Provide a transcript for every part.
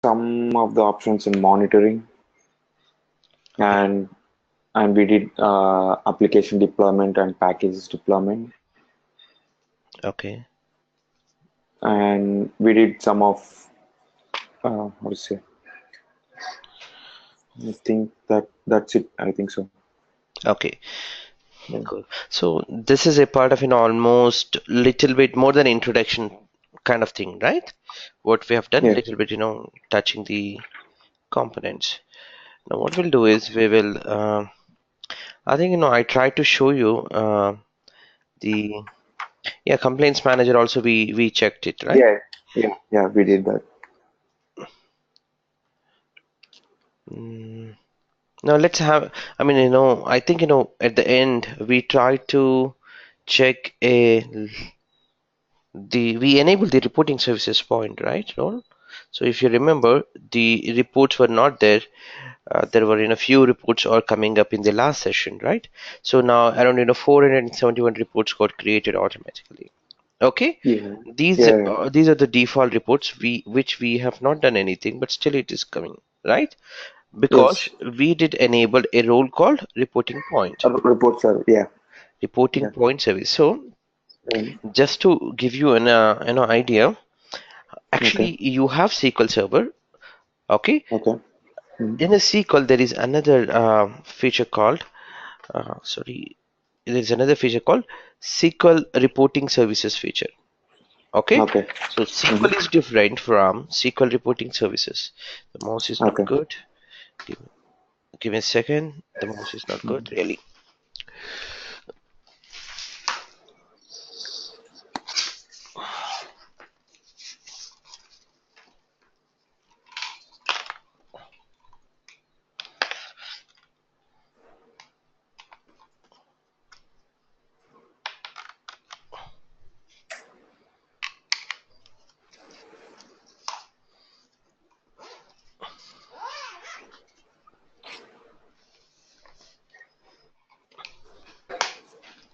some of the options in monitoring, Okay. and we did application deployment and packages deployment, Okay. and we did some of what to say. I think that's it. I think so. Okay. Yeah. Cool. So this is a part of an almost little bit more than introduction kind of thing, right? What we have done, Yeah. little bit, touching the components. Now what we'll do is we will, I think, I tried to show you the, yeah, complaints manager also we checked it, right? Yeah. Yeah. Yeah. We did that. Mm, Now let's have, I mean, I think, at the end we try to check we enable the reporting services point, right, Ron? So if you remember, the reports were not there. There were few reports all coming up in the last session, right? So now around 471 reports got created automatically. Okay, Yeah. these Yeah. these are the default reports which we have not done anything, but still it is coming, right? Because Yes. we did enable a role called reporting point, Reports are, yeah. reporting Yeah. point service. So Mm. just to give you an idea, Okay. actually you have SQL Server. Okay, Okay. Mm. in a SQL there is another feature called sorry, there is another feature called SQL reporting services feature. Okay, Okay. so Hmm. SQL is different from SQL reporting services. The mouse is not Okay. good. Give, give me a second. The mouse is not good, Mhm. really.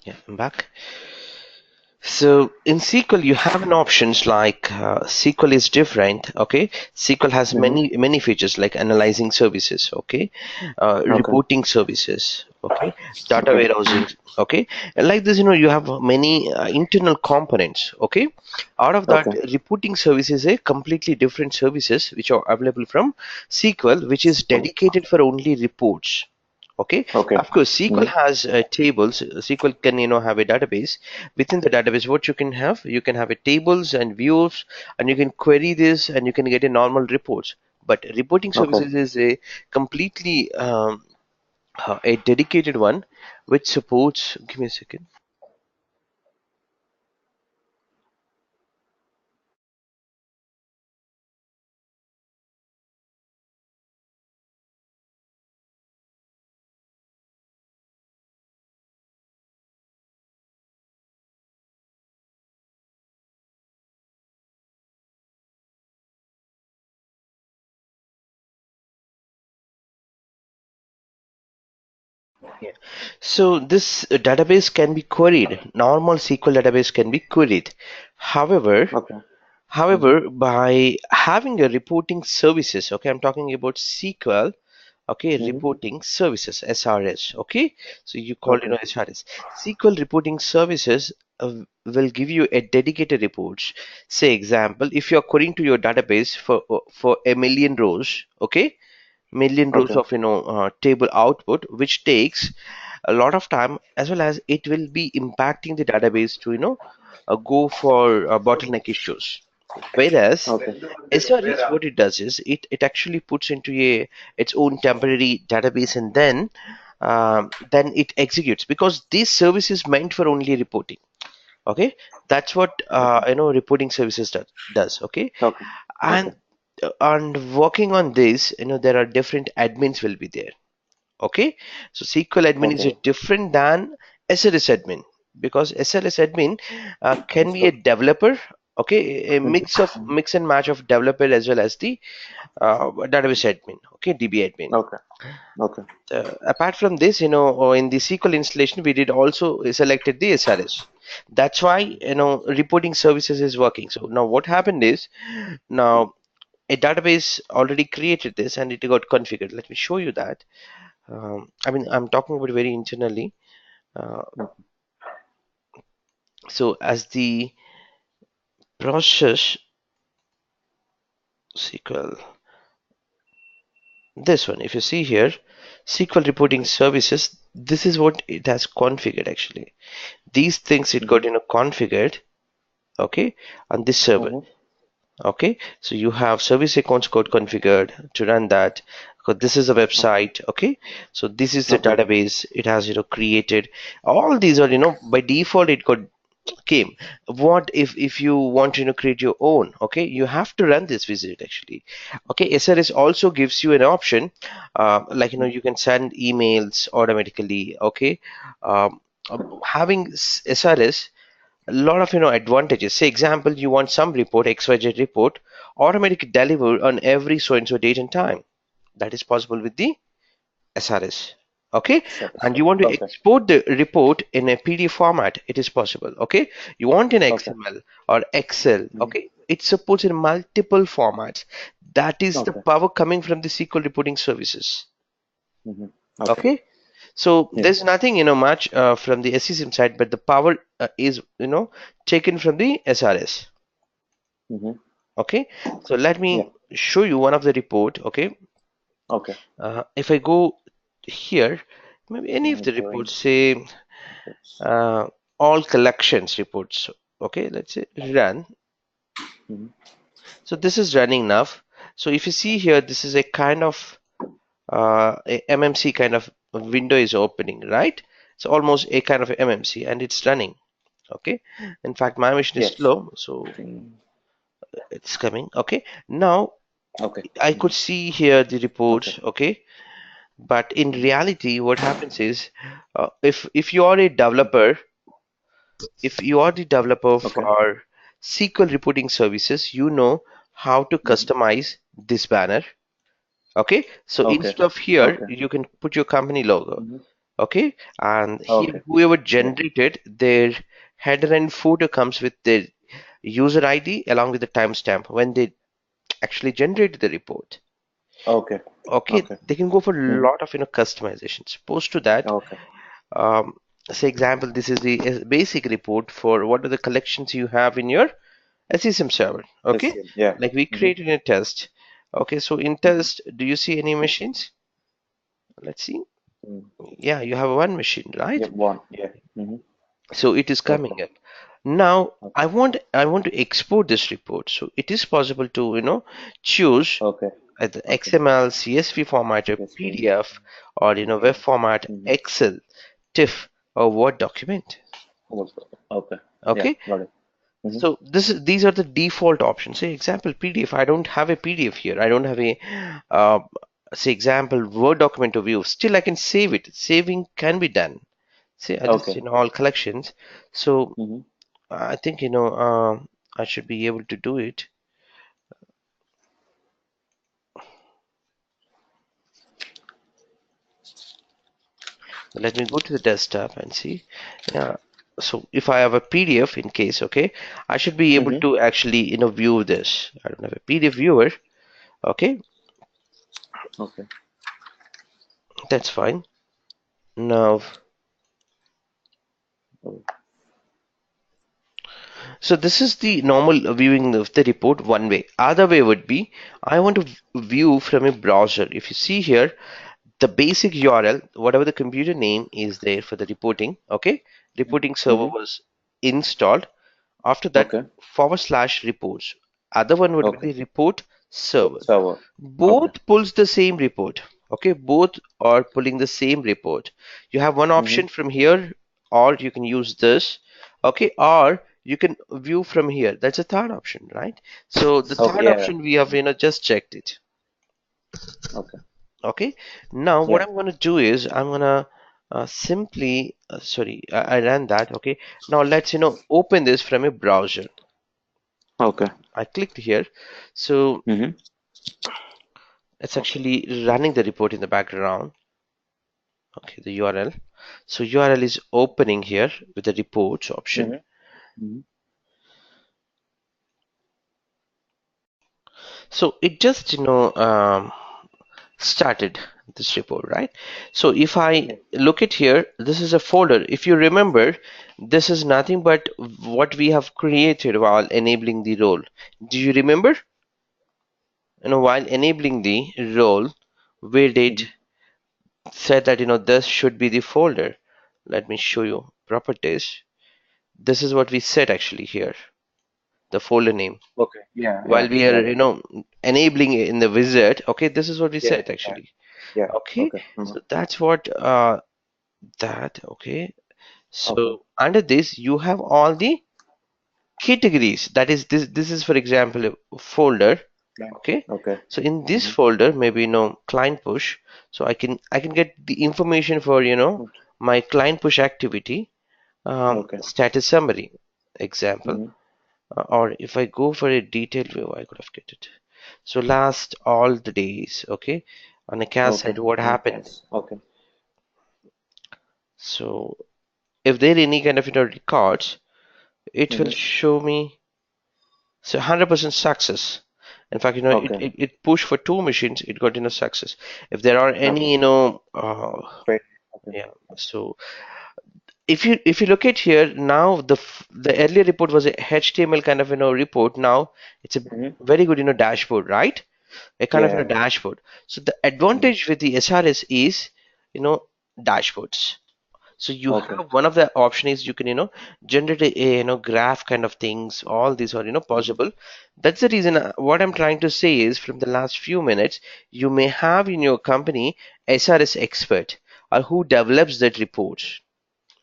Yeah, I'm back. So in SQL, you have an options like SQL is different. Okay, SQL has Hmm. many features like analyzing services. Okay, Okay. reporting services. Okay, data Okay. warehousing. Okay, and like this, you have many internal components. Okay, out of that, Okay. reporting service is a completely different services which are available from SQL, which is dedicated for only reports. Okay, Okay. of course, SQL Hmm. has tables. SQL can, have a database. Within the database, what you can have a tables and views, and you can query this, and you can get a normal reports. But reporting Okay. services is a completely a dedicated one, which supports. Give me a second. Yeah. So this database can be queried. Normal SQL database can be queried. However, Okay. Hmm. However, by having a reporting services, okay, I'm talking about SQL, okay, Hmm. reporting services, SRS, okay, so you call Okay. SRS. SQL reporting services will give you a dedicated reports. Say example, if you're querying to your database for a million rows, okay, million rows Okay. of table output, which takes a lot of time, as well as it will be impacting the database to go for bottleneck issues. Whereas Okay. SRS, what it does is it actually puts into its own temporary database, and then it executes, because this service is meant for only reporting. Okay, that's what Okay. reporting services does. Okay, Okay. Okay. and working on this, there are different admins will be there. Okay, so SQL admin is Okay. different than SLS admin, because SLS admin can be a developer. Okay, a Hmm. mix and match of developer as well as the database admin. Okay, DB admin. Okay. Okay. Apart from this, in the SQL installation, we did also selected the SRS. That's why reporting services is working. So now what happened is, now a database already created this and it got configured. Let me show you that. I mean, I'm talking about very internally. Uh, so as the process SQL, this one, if you see here, SQL reporting Okay. services, this is what it has configured actually. These things it got configured, okay, on this server. Okay, so you have service accounts code configured to run that. So this is a website. Okay, so this is the Okay. database it has created. All these are by default it got came. What if you want to create your own? Okay, you have to run this visit actually. Okay, SRS also gives you an option, like you can send emails automatically. Okay, having SRS a lot of advantages. Say example, you want some report, XYZ report, automatically deliver on every so and so date and time. That is possible with the SRS. Okay, SRS. and you want to Okay. export the report in a PDF format, it is possible. Okay, you want in Okay. XML or Excel. Okay, it supports in multiple formats. That is the Okay. power coming from the SQL reporting services. Okay. Okay, so Yeah. there's nothing much from the SCCM side, but the power is taken from the SRS. Okay, so let Yeah. me show you one of the report. Okay, Okay. if I go here, maybe any of the Monitoring reports, say reports. uh, all collections reports. Okay, let's say run. So this is running now. So if you see here, this is a kind of a MMC kind of window is opening, right? It's almost a kind of a MMC and it's running. Okay, in fact my machine is Yes. slow, so it's coming. Okay, now Okay. I could see here the Okay. reports. Okay, but in reality what happens is, if you are a developer, if you are the developer Okay. for SQL reporting services, you know how to customize this banner. Okay, so Okay. instead of here Okay. you can put your company logo. Okay, and here Okay. whoever Yeah. generated their header and footer comes with their user ID along with the timestamp when they actually generated the report. Okay. Okay, Okay. they can go for a lot of customization. Suppose to that, Okay. um, say example, this is the basic report for what are the collections you have in your SCCM server. Okay, SCM. Yeah. like we created a test. Okay, so in test, do you see any machines? Let's see. Yeah, you have one machine, Yeah. right? One. Yeah. So it is Okay. coming up. Now Okay. I want to export this report. So it is possible to choose Okay. either Okay. XML, CSV format, or Yes. PDF, or web format, Excel, TIFF, or Word document. Okay. Yeah. Okay, Got it. so these are the default options. Say example PDF. I don't have a PDF here. I don't have a uh, say example Word document to view. Still I can save it. Saving can be done. See, I just Okay. all collections. So Mm-hmm. I think I should be able to do it. Let me go to the desktop and see. Yeah. So if I have a PDF in case, okay, I should be able to actually view this. I don't have a PDF viewer. Okay, Okay. that's fine. Now, Oh, so this is the normal viewing of the report one way. Other way would be I want to view from a browser. If you see here, the basic URL, whatever the computer name is there for the reporting, okay, reporting server was installed. After that, okay. /reports. Other one would Okay. be the report server. Server. Okay. Both pulls the same report. Okay, both are pulling the same report. You have one option from here, or you can use this. Okay, or you can view from here. That's a third option, right? So the Okay. third Yeah. option we have just checked it. Okay. Okay, now what Yeah. I'm going to do is I'm going to simply sorry, I ran that. Okay, now let's open this from a browser. Okay. I clicked here, so it's Okay. actually running the report in the background. Okay, the URL. So URL is opening here with the reports option. So it just started this report, right? So if I Yeah. look at here, this is a folder. If you remember, this is nothing but what we have created while enabling the role. Do you remember? While enabling the role, we did Hmm. said that this should be the folder. Let me show you properties. This is what we said actually here, the folder name. Okay. Yeah. While Yeah. we are Got it. enabling it in the wizard, okay, this is what we Yeah. said Yeah. actually. Yeah. Okay, Okay. so that's what that okay. Okay. So under this you have all the categories. That is this is for example a folder. Yeah. Okay, Okay. so in this Hmm. folder maybe client push, so I can get the information for my client push activity, Okay. status summary example. Hmm. Or if I go for a detailed view, I could have get it. So last all the days, okay, on the cache Okay. side, what On happened? cash. Okay. So if there are any kind of records, it will Hmm. show me so 100% success. In fact, Okay. it pushed for two machines, it got success. If there are Okay. any, Great. Okay. yeah. So if you look at here now, the earlier report was a HTML kind of report. Now it's a Hmm. very good dashboard, right? A kind of Yeah. dashboard. So the Hmm. advantage with the SRS is you know dashboards. So you Okay. have one of the option is you can generate a graph kind of things. All these are Hmm. possible. That's the reason what I'm trying to say is from the last few minutes you may have in your company SRS expert or who develops that report.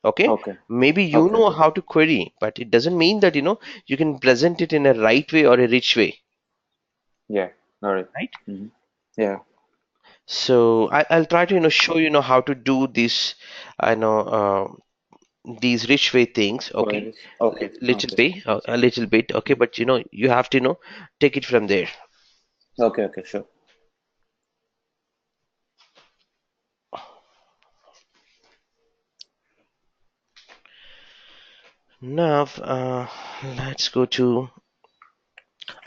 Okay, Okay. maybe you Okay. know how to query, but it doesn't mean that you can present it in a right way or a rich way, Yeah. All right. right? Hmm. Yeah. So I'll try to show how to do this. I know these rich way things. Okay, Queries. Okay. little Okay. bit, a little bit. Okay, Mhm. but you have to take it from there. Okay. Okay. Sure. Now let's go to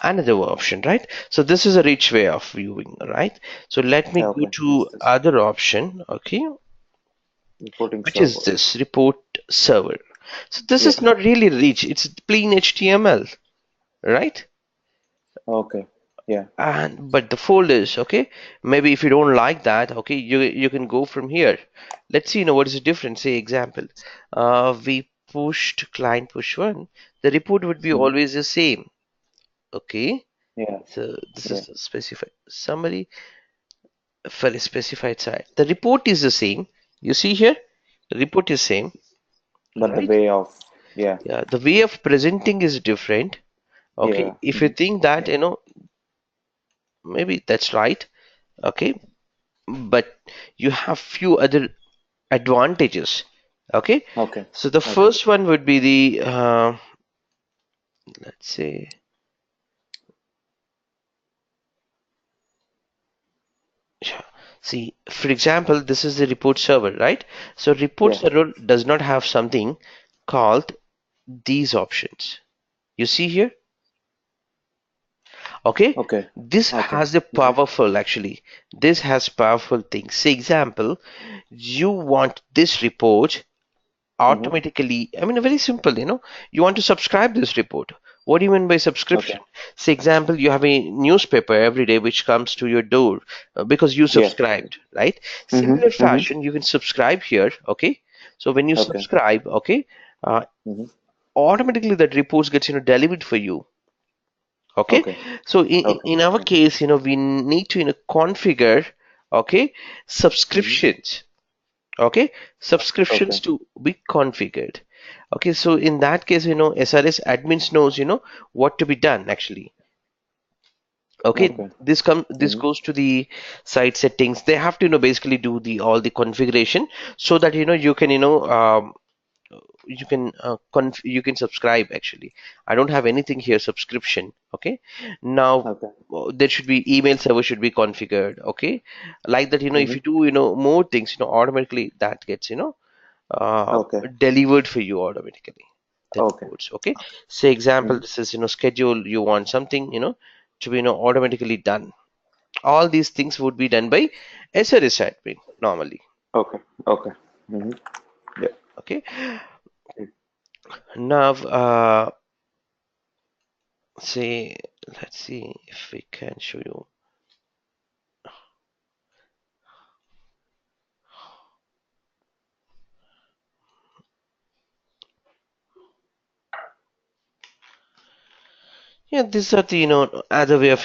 another option, right? So this is a rich way of viewing, right? So let me Yeah, go okay. What's to this? other option. Okay, Reporting which is server. this report server. So this Yeah. is not really rich. It's plain HTML, right? Okay. Yeah. And but the folders, okay, maybe if you don't like that, okay, you can go from here. Let's see what is the difference. Say example, we pushed client push one, the report would be Hmm. always the same. Okay, Yeah. so this Yeah. is the specified summary for a specified site. The report is the same. You see here, the report is same, But the right? way of, yeah. Yeah, the way of presenting is different. Okay, Yeah. if you Hmm. think that Yeah. maybe that's right. Okay, but you have few other advantages. Okay, Okay. so the Okay. first one would be the let's say, yeah, see, for example, this is the report server, right? So report Yeah. server does not have something called these options. You see here, okay, Okay. this Okay. has the Hmm. powerful actually. This has powerful things. Say example, you want this report Hmm. automatically. I mean, very simple, you want to subscribe this report. What do you mean by Okay. subscription? Say example, you have a newspaper every day which comes to your door because you Yeah. subscribed, right? Hmm. Similar Hmm. fashion, you can subscribe here. Okay, so when you Okay. subscribe, okay, uh, Hmm. automatically that reports gets delivered for you. Okay, Okay. so in, Okay. in our Yeah. case, we need to configure, okay, Hmm. subscriptions. Okay, subscriptions Okay. to be configured. Okay, so in that case, SRS admins knows, what to be done actually. Okay, Okay. this Hmm. goes to the site settings. They have to, basically do the all the configuration so that you can, you can subscribe actually. I don't have anything here subscription. Okay, now Okay. there should be email server should be configured. Okay, like that, if Hmm. you do more things, automatically that gets uh, Okay. delivered for you automatically, the Okay. reports. Okay, say example, Hmm. this is schedule, you want something, to be automatically done. All these things would be done by SRS admin normally. Okay. Okay. Mm-hmm. Yeah. Okay. Now, say, let's see if we can show you. Yeah, these are the other way of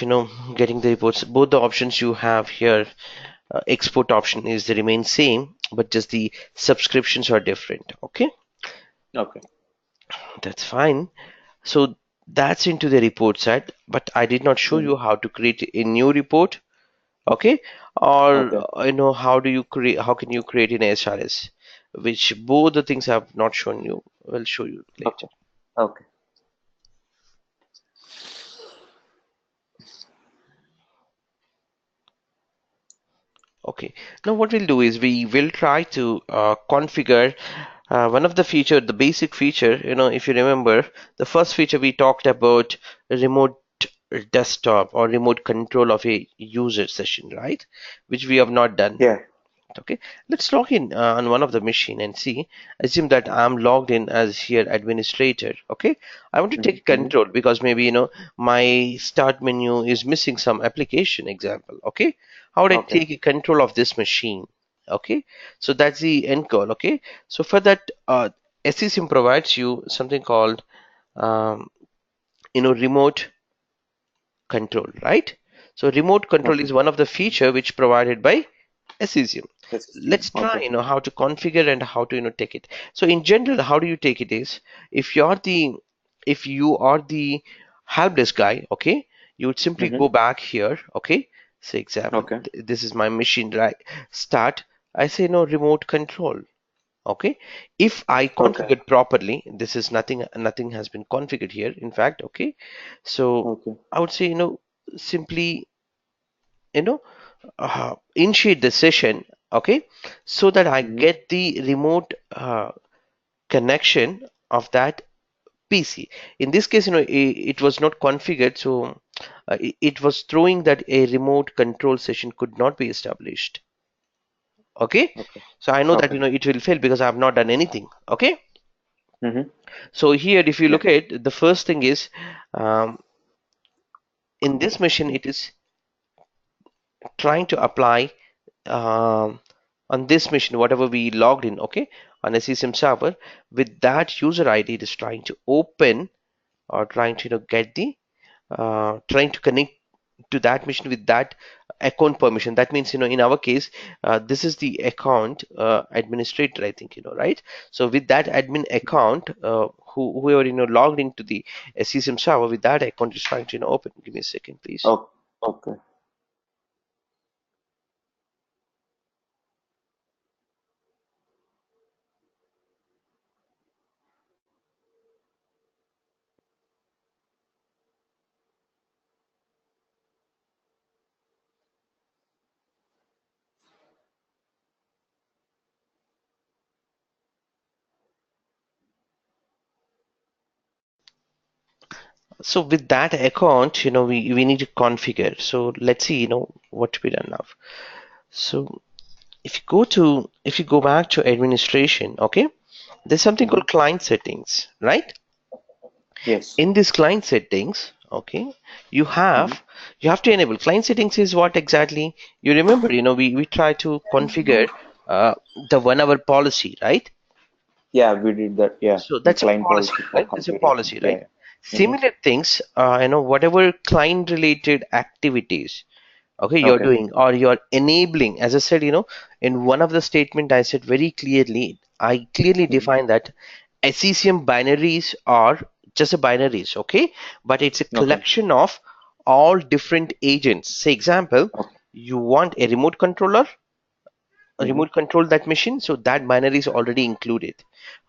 getting the reports. Both the options you have here, export option is the remain same, but just the subscriptions are different. Okay, Okay. that's fine. So that's into the report side, but I did not show Mm-hmm. you how to create a new report. Okay, or Okay. how do you create? How can you create an SRS? Which both the things I have not shown you. We'll show you later. Okay. Okay. Okay, now what we'll do is we will try to configure one of the feature, the basic feature. If you remember, the first feature we talked about remote desktop or remote control of a user session, right? Which we have not done. Yeah. Okay, let's log in on one of the machine and see. Assume that I'm logged in as here administrator. Okay, I want to take Mm-hmm. control because maybe my start menu is missing some application example. Okay, how would I Okay. take control of this machine? Okay, so that's the end goal. Okay, so for that, SCCM provides you something called um, remote control, right? So remote control Okay. is one of the feature which provided by SCCM. SCCM. Let's try Okay. how to configure and how to take it. So in general, how do you take it is, if you're the if you are the help desk guy, okay, you would simply Mm-hmm. go back here. Okay, say example, Okay. this is my machine, right? Start. I say no remote control. Okay, if I Okay. configured properly, this is nothing has been configured here, in fact. Okay, so Okay. I would say simply you know initiate the session. Okay, so that I Mm-hmm. get the remote connection of that PC. In this case, it was not configured, so it was throwing that a remote control session could not be established. Okay, Okay. so I know that Okay. it will fail because I have not done anything. Okay, Mm-hmm. so here if you Yeah. look at the first thing is, um, in this machine it is trying to apply, um, on this machine whatever we logged in, okay, on a SCCM server, with that user ID it is trying to open or trying to get the trying to connect to that machine with that account permission. That means in our case, this is the account administrator, I think, right? So with that admin account, whoever logged into the SCCM server with that account is trying to open. Give me a second, please. Oh. Okay. So with that account, we need to configure. So let's see, what to be done now. So if you go back to administration, okay, there's something Mm-hmm. called client settings, right? Yes. In this client settings, okay, you Mm-hmm. have you have to enable client settings. Is what exactly? You remember, we try to configure the 1 hour policy, right? Yeah, we did that. Yeah. So that's a Client policy, policy for right? That's a configuration. policy, Yeah. right? Yeah. Mm-hmm. Similar things, whatever client related activities, okay, you're Okay. doing or you're enabling. As I said, in one of the statement I said very clearly, I clearly Mm-hmm. define that SCCM binaries are just a binaries, okay, but it's a Okay. collection of all different agents. Say example, Okay. you want a Mm-hmm. remote control that machine, so that binary is already included.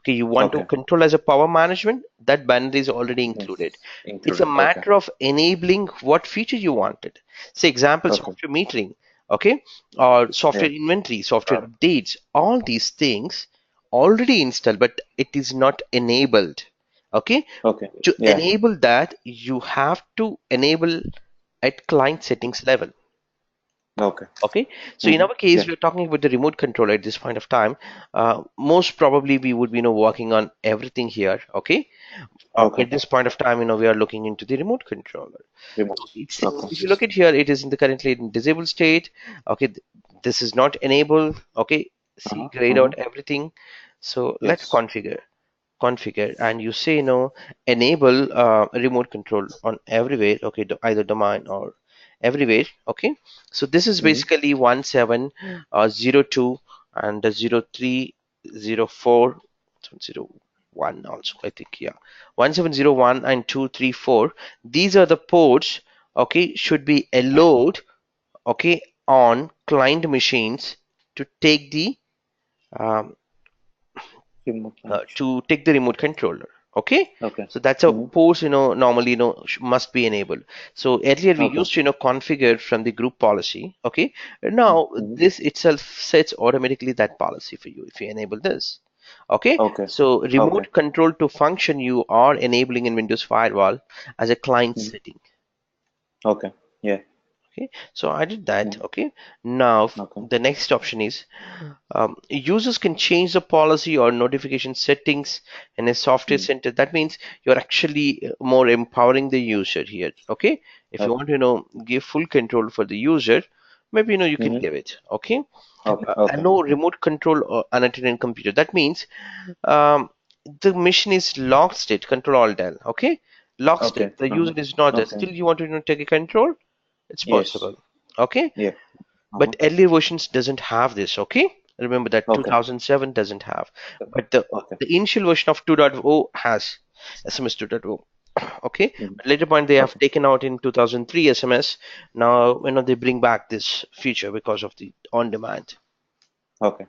Okay, you want to Okay. control as a power management, that binary is already included. Yes. It's a Included. Okay. matter of enabling what feature you wanted. Say example, Okay. software metering, okay, or Yeah. software inventory, software updates, all these things already installed, but it is not enabled. Okay, Okay. to Yeah. enable that you have to enable at client settings level. Okay. Okay, so in our case, Yeah. we're talking about the remote control at this point of time. Most probably, we would be, working on everything here. Okay, Okay. at this point of time, we are looking into the remote controller. Remote. It's, Okay. if you look at here, it is in the currently in disabled state. Okay, this is not enabled. Okay, see, Uh-huh. grayed Uh-huh. out everything. So let's Yes. configure, and you say enable remote control on everywhere. Okay, either domain or everywhere. Okay, so this is Mm-hmm. basically 1702 and 0304 01 also, I think. Yeah, 1701 and 234, these are the ports. Okay, should be allowed, okay, on client machines to take the um, Remote connection. remote controller. Okay, Okay. so that's a Mm-hmm. port, normally, must be enabled. So earlier we Okay. used to, configure from the group policy. Okay, now Mm-hmm. this itself sets automatically that policy for you if you enable this. Okay, Okay. so Okay. remote control to function, you are enabling in Windows Firewall as a client Mm-hmm. setting. Okay. Yeah. Okay, so I did that. Mm-hmm. Okay, now Okay. the next option is users can change the policy or notification settings in a software Mm. center. That means you're actually more empowering the user here. Okay, if you Okay. want to give full control for the user, maybe you can Mm-hmm. give it. Okay, Okay. and Okay. no remote control unattended computer. That means um, the machine is locked state. Control all del. Okay, locked Okay. state. The Uh-huh. user is not there. Okay. Still, you want to take a control. It's Yes. possible. Okay, Yeah. Uh-huh. but earlier versions doesn't have this. Okay, remember that Okay. 2007 doesn't have, but the Okay. the initial version of 2.0 has SMS 2.0. Okay, Mm-hmm. but later point they have Okay. taken out in 2003 SMS. Now they bring back this feature because of the on demand. Okay.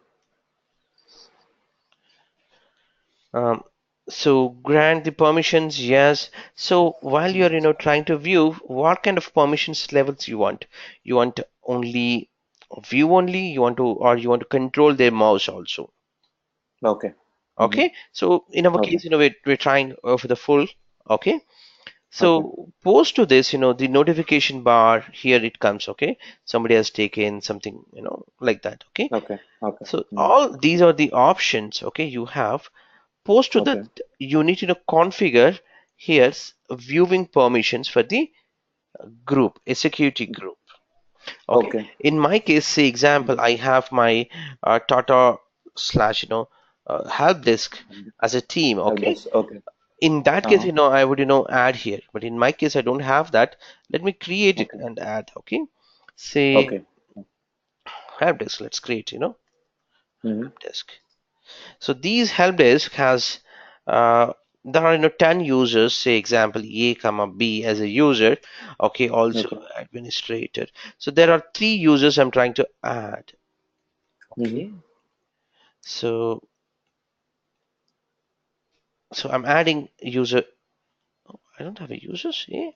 um, so grant the permissions, yes. So while you're trying to view, what kind of permissions levels you want? You want only view only, you want to, or you want to control their mouse also? Okay. Mm-hmm. Okay, so in our Okay. case, we're trying for the full. Okay, Okay. so post to this, the notification bar here it comes. Okay, somebody has taken something, like that. Okay, Okay. Okay. so Mm-hmm. all these are the options. Okay, you have post to that. Okay. You need to configure here's viewing permissions for the group, a security group. Okay, Okay. in my case, say example, Mm-hmm. I have my Tata slash help desk as a team. Help Okay, desk. Okay. in that case, Uh-huh. I would add here, but in my case I don't have that. Let me create it Okay. and add. Okay, say Okay. help desk, let's create Mm-hmm. help desk. So these help desk has there are 10 users, say example a comma b as a user. Okay, also Okay. administrator. So there are 3 users I'm trying to add. Mm-hmm. Okay, so I'm adding user. I don't have a users. Yeah,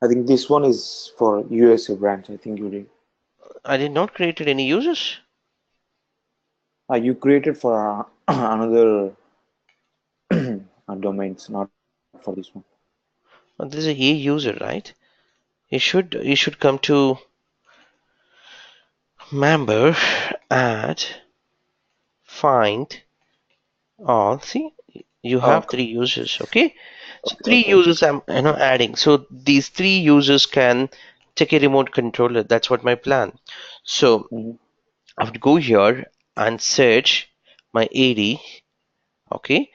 I think this one is for USA branch. I think you did. I did not created any users. You created for another domains, not for this one. This is a user, right? You should come to member, add, find all. See, you Oh, have okay. 3 users. Okay, so Okay. three Okay. users I'm adding. So these 3 users can take a remote controller. That's what my plan. So Mm-hmm. I have to go here and search my AD. Okay,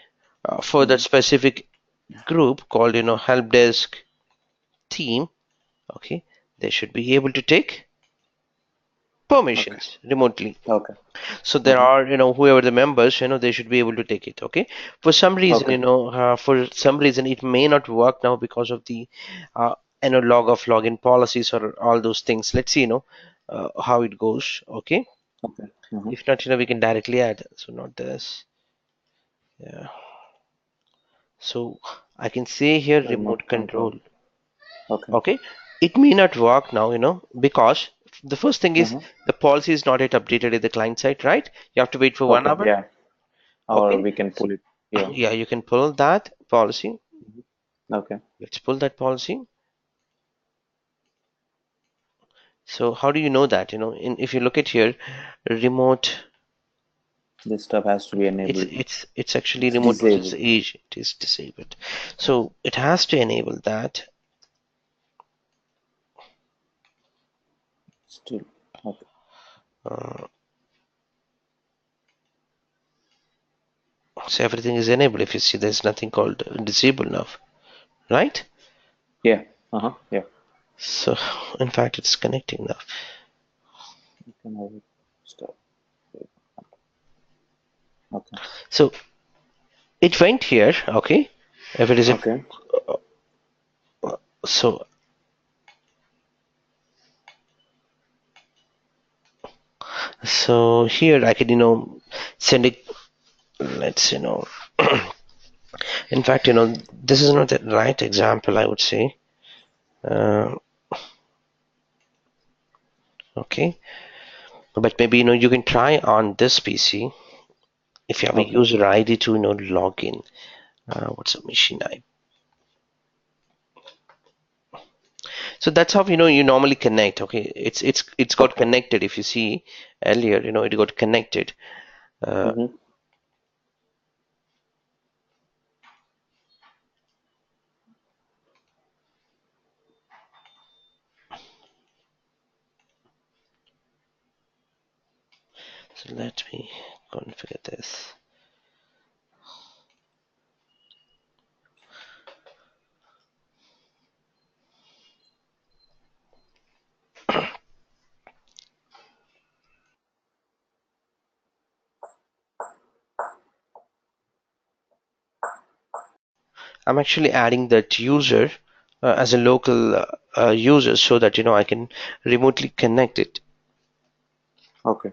for that Mm-hmm. specific group called help desk team. Okay, they should be able to take Okay. permissions remotely. Okay. So there Uh-huh. are whoever the members, they should be able to take it. Okay, for some reason, Okay. it may not work now because of the uh, log of login policies or all those things. Let's see how it goes. Okay, Okay. Uh-huh. if not, we can directly add. So not this. Yeah, so I can say here Remote remote control. control. Okay. Okay, it may not work now, because the first thing is Uh-huh. the policy is not yet updated at the client side, right? You have to wait for one Okay. hour Yeah. Or Okay, we can pull it here. yeah, you can pull that policy. Mhm. Okay. Let's pull that policy. So how do you know that? If you look at here, remote, This stuff has to be it's enabled. it's it's actually It's remote versus disabled. age. It is disabled. So it has to enable that. Still. Okay. Uh, so everything is enabled. If you see, there's nothing called disable now, right? Yeah. Uh-huh. Yeah. So in fact, it's connecting now. You can have it. Stop. Okay. So it went here, okay? If it is a Okay. so so here I could send it. Let's in fact this is not the right example, I would say. Uh, okay, but maybe you can try on this PC if you have a Okay. user ID to log in. What's a machine ID? So that's how you normally connect. Okay, it's got Okay. connected. If you see earlier, it got connected. Uh, Mm-hmm. so let me configure this. I'm actually adding that user as a local user so that I can remotely connect it. Okay.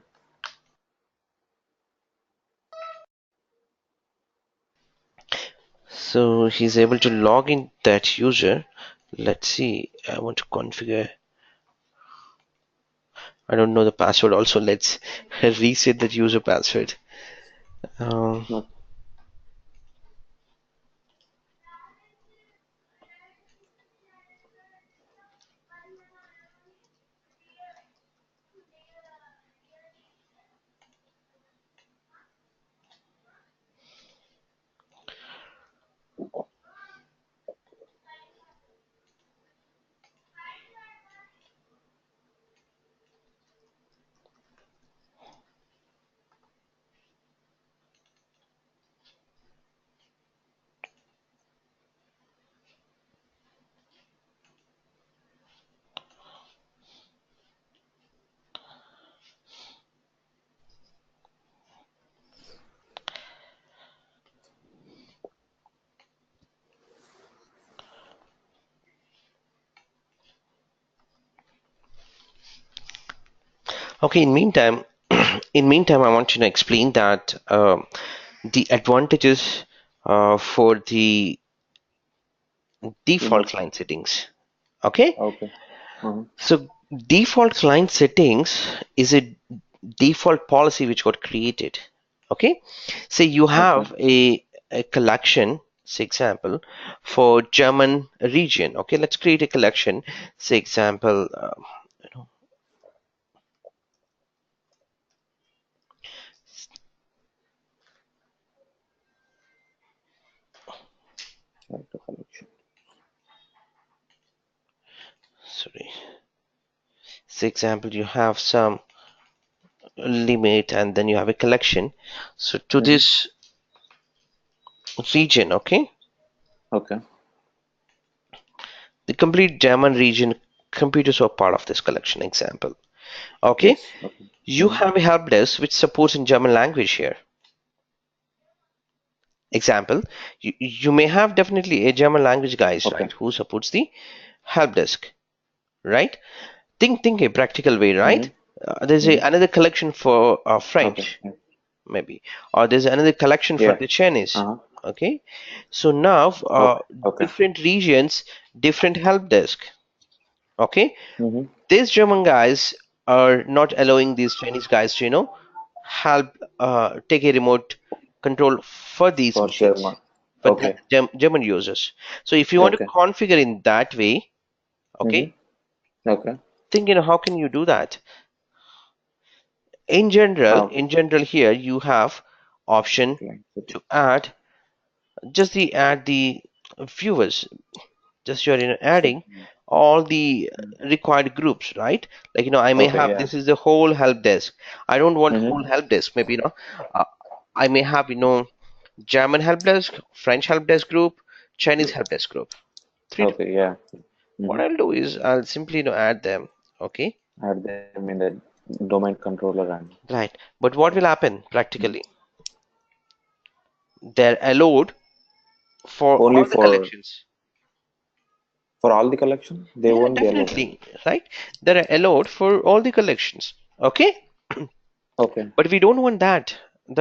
So he's able to log in that user. Let's see. I want to configure. I don't know the password. Also, let's reset that user password. Um, No. okay. In meantime, I want to explain that the advantages for the default Mm-hmm. client settings. Okay. Okay. Mm-hmm. So default client settings is a default policy which got created. Okay, say you Okay. have a collection, say example, for German region. Okay, let's create a collection. Say example, you know, Character collection. sorry. Say example, you have some limit and then you have a collection. So to Mm-hmm. this region, okay, Okay. the complete German region computers are part of this collection example. Okay, Yes. Okay. you Mm-hmm. have a help desk which supports in German language here. Example, you may have definitely a German language guys, Okay. right, who supports the help desk, right? Think a practical way, right? Mm-hmm. There's Mm-hmm. another collection for Okay. French, Yeah. maybe, or there's another collection for Yeah. the Chinese. Uh-huh. Okay, so now Okay. Okay. different regions, different help desk. Okay, Mm-hmm. these German guys are not allowing these Chinese guys to help take a remote control for these For machines German. for that Okay. German users. So if you want to Okay. configure in that way, okay, Mm-hmm. Okay. think, how can you do that? How? In general here you have option Client to setting. add the viewers. Just you're adding Setting. all the Mhm. required groups, right? Like, I may Okay, have, yeah. this is the whole help desk. I don't want whole Mm-hmm. help desk. Maybe, uh, I may have, German help desk, French help desk group, Chinese help desk group. Three Okay, different yeah. groups. What Mm-hmm. I'll do is I'll simply, add them. Okay, Add them in the domain controller and right. But what will happen Mhm. practically? They're allowed for Only all the collections. for all the collection, they Yeah, won't be allowed. definitely, right? They're allowed for all the collections. Okay, Okay, but we don't want that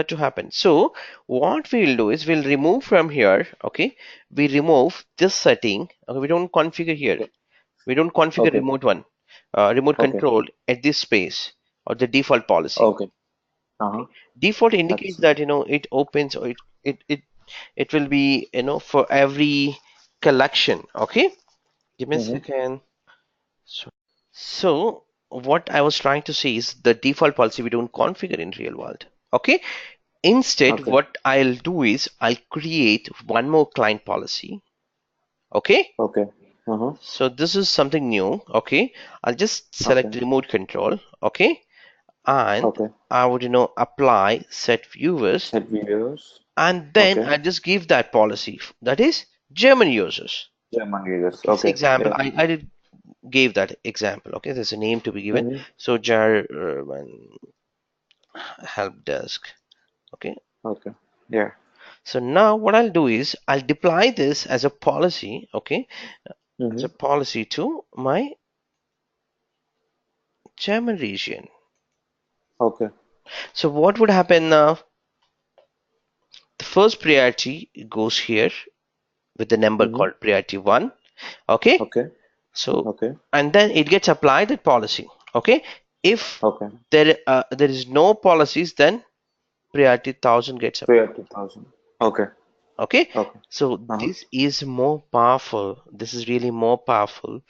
to happen. So what we'll do is we'll remove from here. Okay, we remove this setting. Okay, we don't configure here. okay, We don't configure okay, remote okay, control at this space or the default policy. okay. Uh-huh. Okay, default That's indicates that it opens, or it will be, for every collection. Okay, give me a mm-hmm. second. So what I was trying to say is the default policy we don't configure in real world. Okay. Instead, Okay, what I'll do is I'll create one more client policy. Okay. okay. Uh-huh. So this is something new. Okay. I'll just select Okay, remote control. Okay. And okay. I would, apply set viewers, Set viewers. and then Okay. I just give that policy. That is German users. German users. Okay. Say Okay, example. yeah. I did gave that example. Okay. There's a name to be given. Mm-hmm. So German help desk. Okay. Okay, yeah. So now what I'll do is I'll deploy this as a policy, okay, as Mm-hmm. a policy to my German region. Okay. So what would happen now? The first priority goes here with the number Mm-hmm. called priority one, okay. Okay, So okay, and then it gets applied that policy, okay. If okay. there is no policies, then priority 1000 gets applied. Prior 2000. Okay, Okay, okay. so Uh-huh. this is more powerful. This is really more powerful.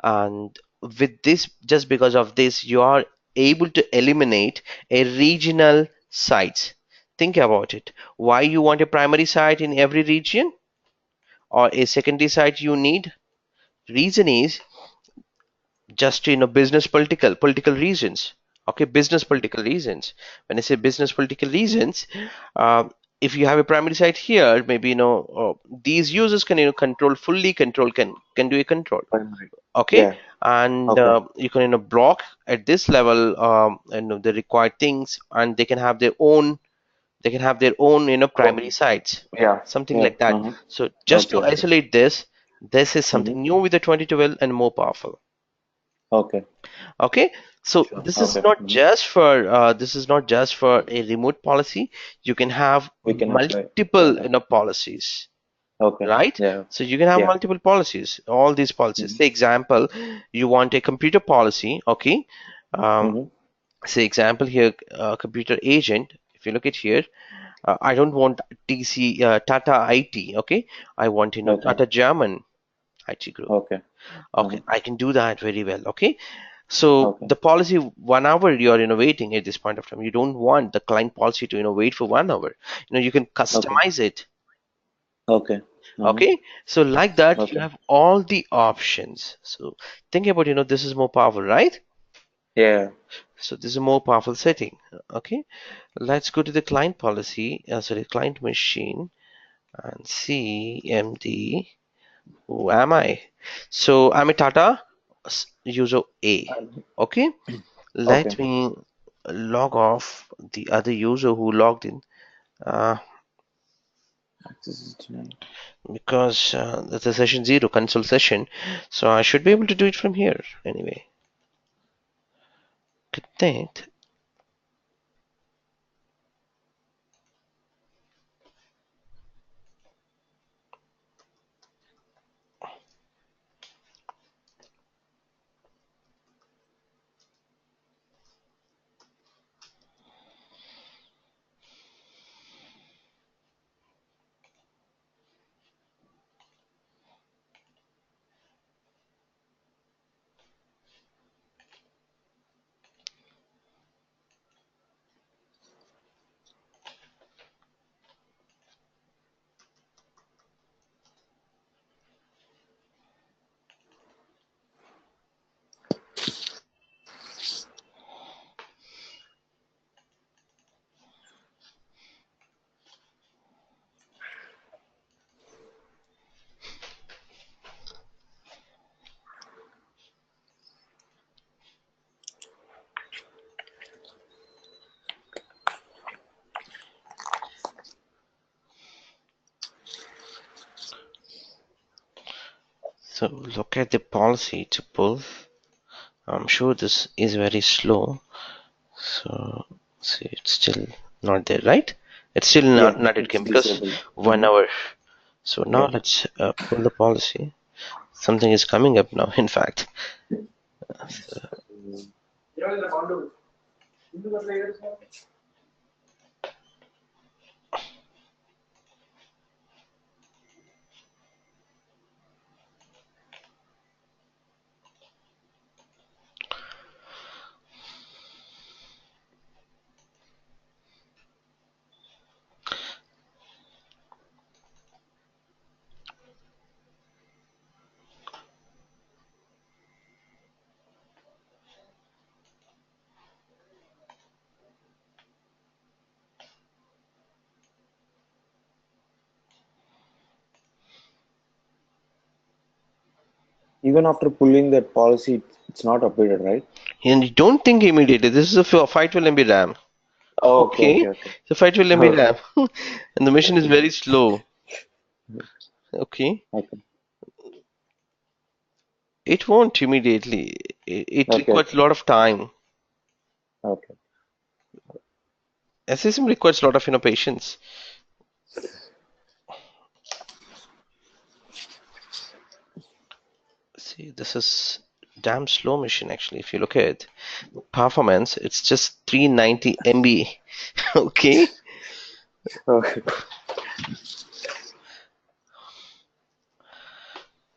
And with this, just because of this, you are able to eliminate a regional sites. Think about it. Why you want a primary site in every region or a secondary site you need? Reason is just business political reasons. Okay, business political reasons. When I say business political reasons, um, if you have a primary site here, maybe these users can control fully control can do a control. Primary. Okay, Yeah. and Okay. you can block at this level, the required things, and they can have their own Oh, primary sites, yeah. something Yeah. like that. Uh-huh. So just Okay. to Okay. isolate this is Mm-hmm. something new with the 2012 and more powerful. Okay. Okay, so Sure. this is Okay. not Mm-hmm. just for a remote policy. You can have We can apply multiple that. policies, Okay. right? Yeah. So you can have Yeah. multiple policies, all these policies. Mm-hmm. Say example, you want a computer policy. Okay, um, Mm-hmm. say example here, computer agent. If you look at here, I don't want Tata IT. Okay, I want Okay. Tata German IT group. Okay. Okay, Uh-huh. I can do that very well. Okay, so Okay. the policy 1 hour you're innovating at this point of time. You don't want the client policy to wait for 1 hour. You can Okay. customize it. Okay. Uh-huh. Okay, so like that you Okay. have all the options. So think about this is more powerful, right? Yeah. So this is a more powerful setting. Okay, let's go to the client policy. Sorry, client machine and CMD. Who am I? So I'm a Tata user A. Okay, Okay. let me log off the other user who logged in, uh, Access is denied. because that's a session 0 console session, so I should be able to do it from here anyway. Connect. So look at the policy to pull. I'm sure this is very slow. So see, it's still not there, right? It's still Yeah, not it it's came because disabled. 1 hour. So now Yeah. let's pull the policy. Something is coming up now, in fact. Even after pulling that policy, it's not updated, right? And you don't think immediately. This is a 512 MB RAM. Oh, okay, Okay, okay, okay. so 512 MB Oh, RAM, and the machine is okay, very slow. Okay, okay, it won't immediately. It okay, requires a lot of time. okay. SSM requires a lot of patience. See, this is damn slow machine actually. If you look at performance, it's just 390 MB. Okay, Okay,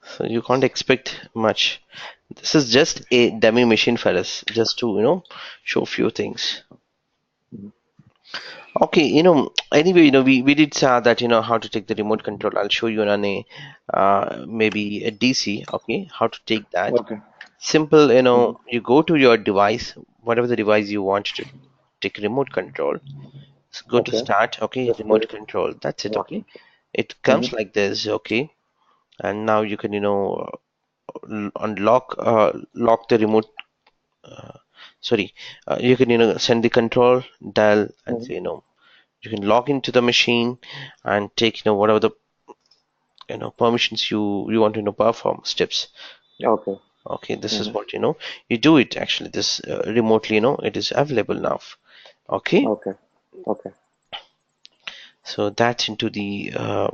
so you can't expect much. This is just a dummy machine for us, just to show few things. Okay, anyway, we did say that, how to take the remote control. I'll show you on a maybe a DC, okay, how to take that. okay. Simple, Hmm. you go to your device, whatever the device you want to take remote control. Go to Okay. start, okay, Just remote put control. That's it, remote okay. control. It Hmm. comes like this, okay. And now you can, unlock, lock the remote. Uh, sorry, you can, send the control dial and Hmm. say, you can log into the machine and take whatever the permissions you want to perform steps. Okay. Okay, this is Hmm. what you do it actually this remotely, it is available now. Okay, Okay. Okay. so that's into the uh,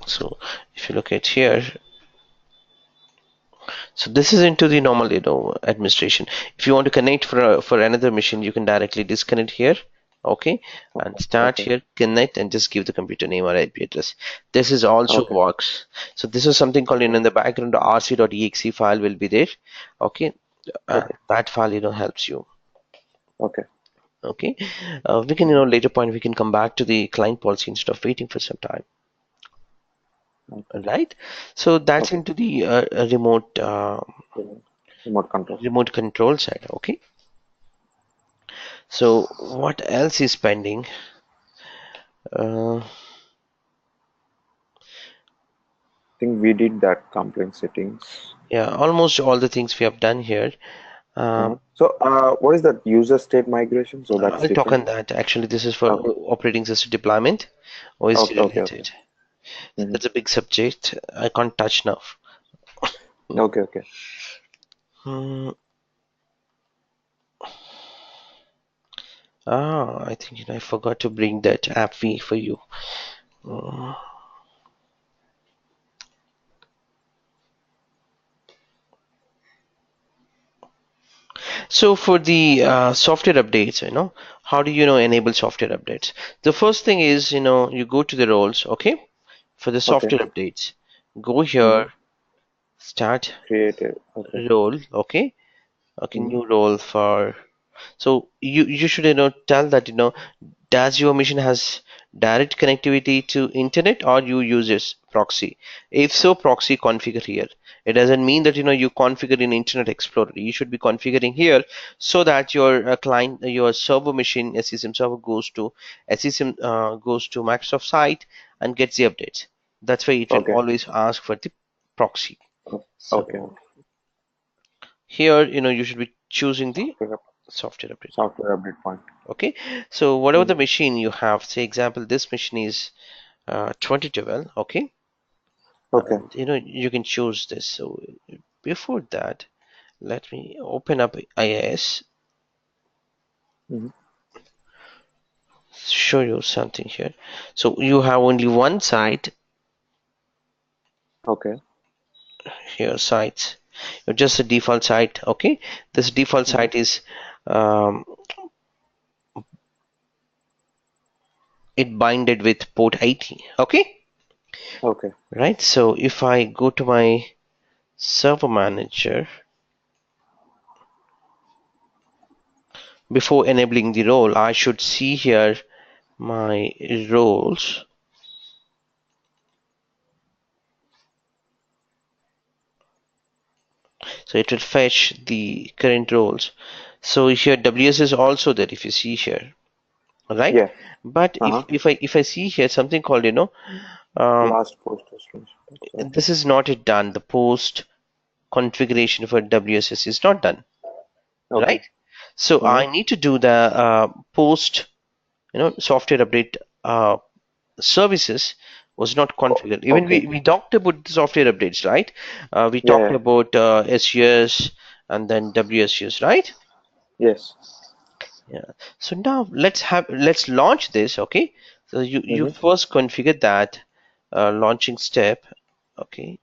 so if you look at here, so this is into the normal administration. If you want to connect for another machine, you can directly disconnect here. Okay, and Okay. start Okay. here, connect, and just give the computer name or IP address. This is also Okay. works. So this is something called Okay. in the background, the rc.exe file will be there. Okay, Okay. that file helps you. Okay. Okay, we can Hmm. later point we can come back to the client policy instead of waiting for some time. Okay. All right, so that's Okay. into the remote Remote control. remote control side. Okay. So what else is pending? Uh, Think we did that complaint settings. yeah, almost all the things we have done here. Uh-huh. Um, So, what is that user state migration? So that's I'll talk different. on that. Actually, this is for Okay. operating system deployment, OSD Okay. Okay. Okay. related. So Hmm. that's a big subject. I can't touch now. Okay. Okay. Hmm. I think I forgot to bring that app fee for you. Hmm. So for the software updates, how do enable software updates? The first thing is, you go to the roles, okay? For the Okay. software updates, go Hmm. here, start Created. Okay. role, okay? Okay, Hmm. new role for. So you should tell that does your machine has direct connectivity to internet or you use this proxy? If so, proxy configure here. It doesn't mean that you configure in Internet Explorer. You should be configuring here so that your client, your server machine, SCCM server SCCM goes to Microsoft site and gets the updates. That's why it will Okay. always ask for the proxy. Okay. So here, you should be choosing the Okay. software update. Software update point. Okay, so whatever the Mhm. machine you have, say example, this machine is 2012. Okay, Okay. and you can choose this. So before that, let me open up IIS, Mhm. show you something here. So you have only one site Okay. here, sites, just a default site. Okay, this default Mhm. site is um, it binded with port 80. Okay, Okay. right. So if I go to my server manager before enabling the role, I should see here my roles. So it will fetch the current roles. So here WS is also there if you see here, right? Yeah. But Uh-huh. if I see here something called um, Last post installation. Okay. this is not it done. The post configuration for WSS is not done, Okay. right? So I Mhm. need to do the post software update services was not configured. Even Okay. we talked about the software updates, right? We Yeah. talked Yeah. about SUS and then WSUs, right? Yes. Yeah. So now let's launch this. Okay. So you Mhm. first configure that launching step. Okay.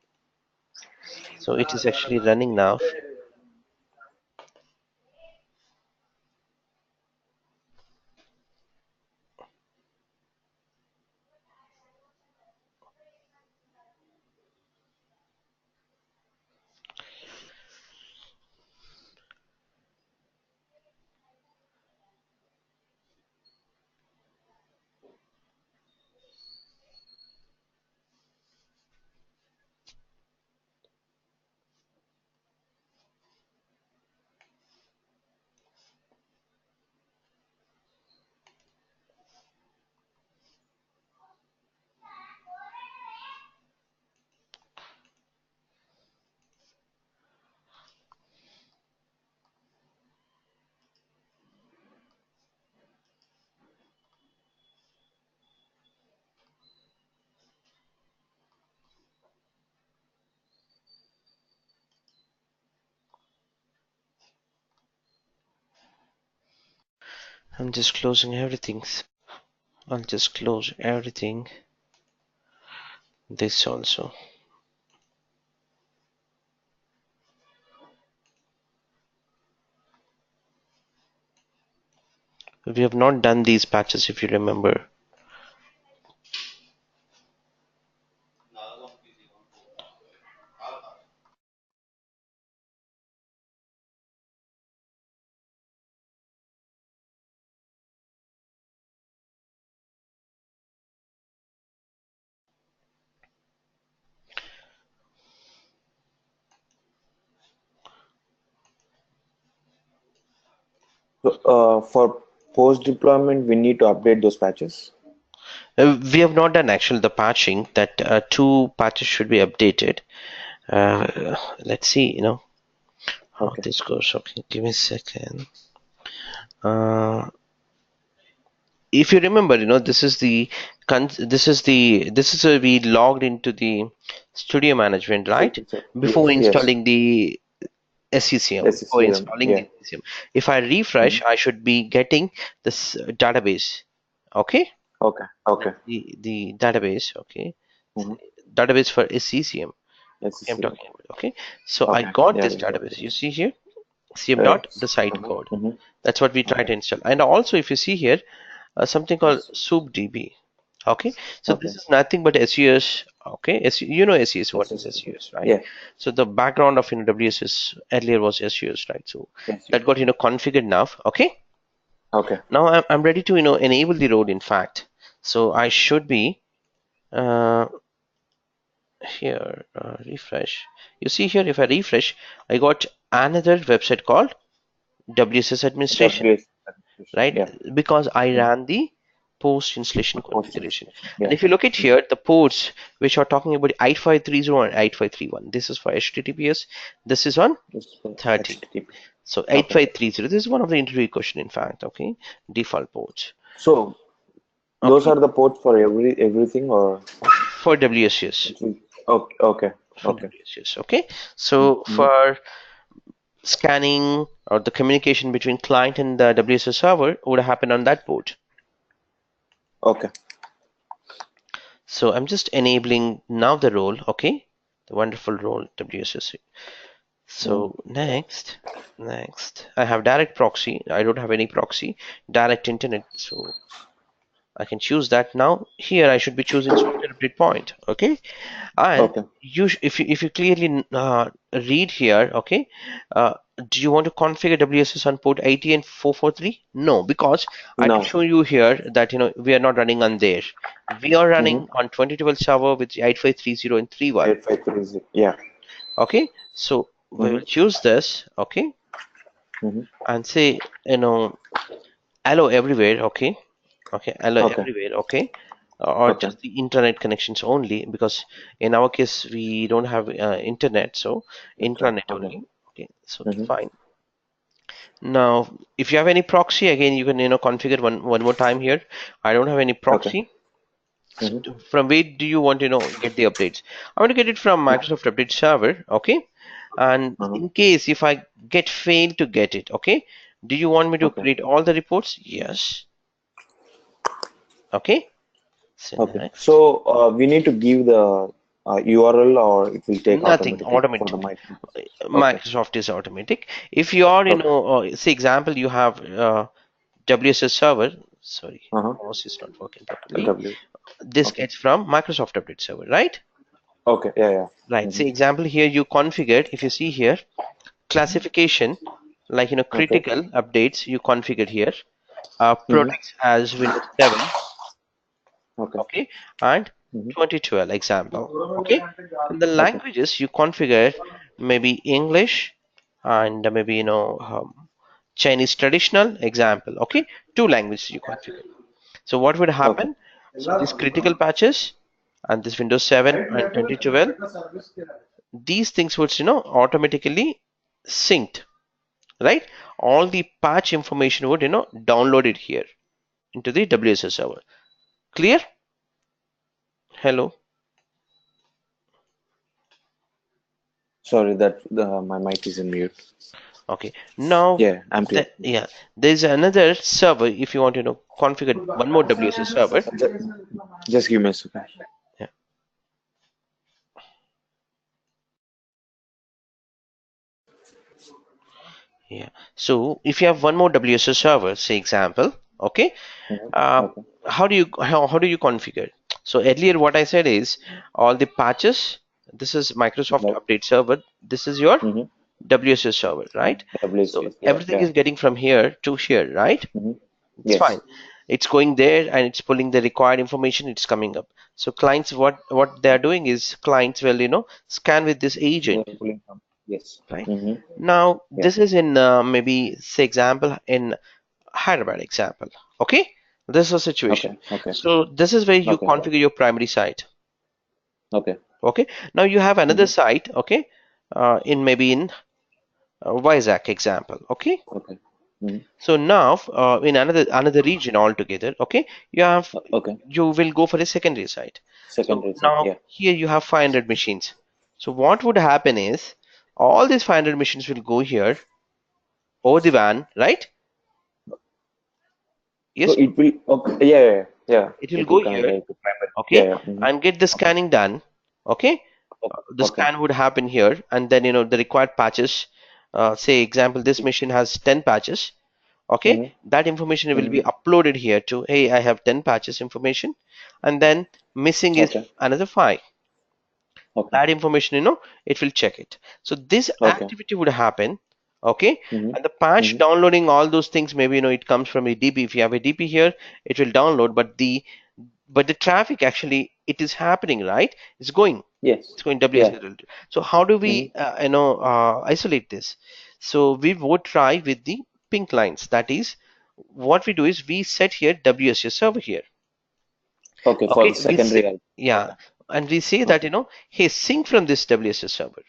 So it is actually running now. I'm just closing everything. I'll just close everything. This also. We have not done these patches if you remember. So, for post deployment, we need to update those patches. We have not done actually the patching. That two patches should be updated. Let's see, how Okay. this goes. Okay, give me a second. Uh, if you remember, this is where we logged into the studio management, right? Before Yes. Yes. installing the SCCM, before SCCM. installing Yeah. the SCCM. If I refresh, Mhm. I should be getting this database. Okay, Okay. Okay. that's the database. Okay, Mhm. database for SCCM. Okay, I'm SCCM. talking about. Okay, so I Okay. got Yeah. this We got database. You it. see here, CM dot the Yes. site Mhm. code. Mhm. That's what we try Okay. to install. And also, if you see here, something called Yes. soupdb. Okay, so this Okay. is nothing but SES. Okay, SES. What is SCCM. SES, right? Yeah. So the background of WSS earlier was SES, right? So Yes. that got configured now. Okay, Okay. now I'm ready to enable the road. In fact, so I should be uh, here. Refresh. You see here, if I refresh, I got another website called WSS administration, WS administration. right? Yeah. Because I Mhm. ran the post installation Post configuration. installation. And Yeah. if you look at Mhm. here, the ports which are talking about 8530 and 8531, this is for HTTPS, this is on This is for 30. HTTP. So Okay. 8530, this is one of the interview question, in fact. Okay, default ports. So those Okay, are the ports for everything, or for WSUS. it will, okay, okay, For okay. WSUS. Okay, so Mm-hmm. for scanning or the communication between client and the WSUS server would happen on that port. Okay. So I'm just enabling now the role. Okay, the wonderful role WSUS. Mm-hmm. So next, I have direct proxy. I don't have any proxy, direct internet. So I can choose that now. Here I should be choosing software update point. Okay, and Okay. if you clearly read here, okay, do you want to configure WSS on port 80 and 443? No, because I can Now. show you here that we are not running on there. We are Mm-hmm. running on 2012 server with 8530 and 31. 8530. Yeah. Okay, so we will Mm-hmm. choose this. Okay, Mm-hmm. and say allow everywhere. Okay, okay, allow Okay. everywhere. Okay, or Okay. just the internet connections only, because in our case we don't have internet, so That's right. intranet Okay. only. Okay, so Mm-hmm. fine. Now if you have any proxy, again you can configure one more time here. I don't have any Okay. proxy. So Mm-hmm. from where do you want to get the updates? I want to get it from Microsoft Update Server. Okay, and Uh-huh. in case if I fail to get it, okay, do you want me to Okay. create all the reports? Yes. Okay, so Okay. next. So we need to give the URL, or it will take Nothing automatically for the automatically. mic. Okay. Microsoft is automatic. If you are, Okay. say example, you have WSS server. Sorry, Uh-huh. mouse is not working properly. W. This Okay. gets from Microsoft Update Server, right? Okay. Yeah. Yeah. Right. Mm-hmm. Say example here you configured. If you see here, classification, like Okay. critical updates you configured here. Mm-hmm. Products as Windows 7. Okay. Okay, and Mm-hmm. 2012 example. Okay, and the Okay. languages you configure maybe English and maybe Chinese traditional example. Okay, two languages you configure. So what would Okay. happen? So these critical patches and this Windows 7 and 2012, these things would automatically synced, right? All the patch information would download it here into the WSS server. Clear? Hello. Sorry that my mic is in mute. Okay, now Yeah, I'm clear. yeah, there's another server if you want to configure one more WSS server. Just give me a second. Yeah, yeah. So if you have one more WSS server, say example, okay, Mhm. uh, Okay. how do you configure? So earlier what I said is all the patches. This is Microsoft Like, Update Server. This is your mm-hmm. WSS server, right? So WCS. Yeah. everything Yeah. is getting from here to here, right? Mm-hmm. It's fine. Yes. It's going there and it's pulling the required information. It's coming up. So clients, what they are doing is clients will scan with this They're agent, pulling from. Yes. right? Mm-hmm. Now Yeah. this is in maybe say example in Hyderabad example. Okay, this is a situation. Okay. Okay. So this is where you Okay. configure your primary site. Okay. Okay. Now you have another Mm-hmm. site. Okay, in maybe in Vizag example. Okay. Okay. Mm-hmm. So now, in another region altogether, okay, Okay. you will go for a secondary site. So Secondary side. now Yeah. here you have 500 machines. So what would happen is all these 500 machines will go here over the WAN, right? So Yes, it will. Okay. Yeah. Yeah. Yeah. Yeah. it will It will go connect here, direct to primary. Yeah. okay, Yeah. Mm-hmm. and get the Okay. scanning done. Okay, Okay. the Okay. scan would happen here, and then the required patches. Say example, this machine has 10 patches. Okay, Mm-hmm. that information will Mm-hmm. be uploaded here to, hey, I have 10 patches information, and then missing is Okay. another 5. Okay. That information it will check it. So this Okay. activity would happen. Okay, Mm-hmm. and the patch Mm-hmm. downloading all those things, maybe it comes from a DB. If you have a DB here, it will download, but the traffic actually it is happening, right? It's going. Yes. It's going Yeah. WSL. So how do Mm-hmm. we isolate this? So we would try with the pink lines. That is, what we do is we set here WSS server here. Okay. For the Okay, we say, secondary. yeah, Okay. and we say that Okay. hey, sync from this WSS server.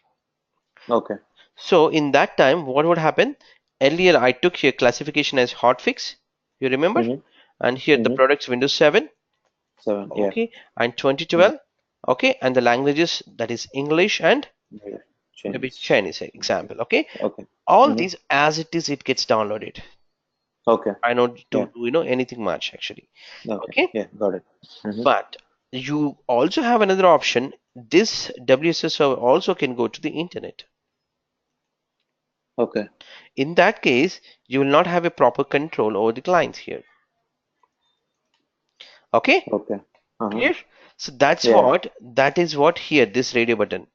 Okay. So in that time, what would happen? earlier I took here classification as hotfix, you remember? Mm-hmm. And here the Mm-hmm. products Windows 7, 7. Yeah. okay, and Mm-hmm. 2012, okay, and the languages that is English and Yeah. maybe Chinese. Chinese example, okay. Okay. All Mm-hmm. these as it is, it gets downloaded. Okay. I don't Yeah. do anything much actually, Okay. okay. Yeah. Got it. Mm-hmm. But you also have another option. This WSS server also can go to the internet. Okay. In that case, you will not have a proper control over the client here. Okay, Okay. Uh-huh. clear? So that's Yeah. what, that is what here, this radio button.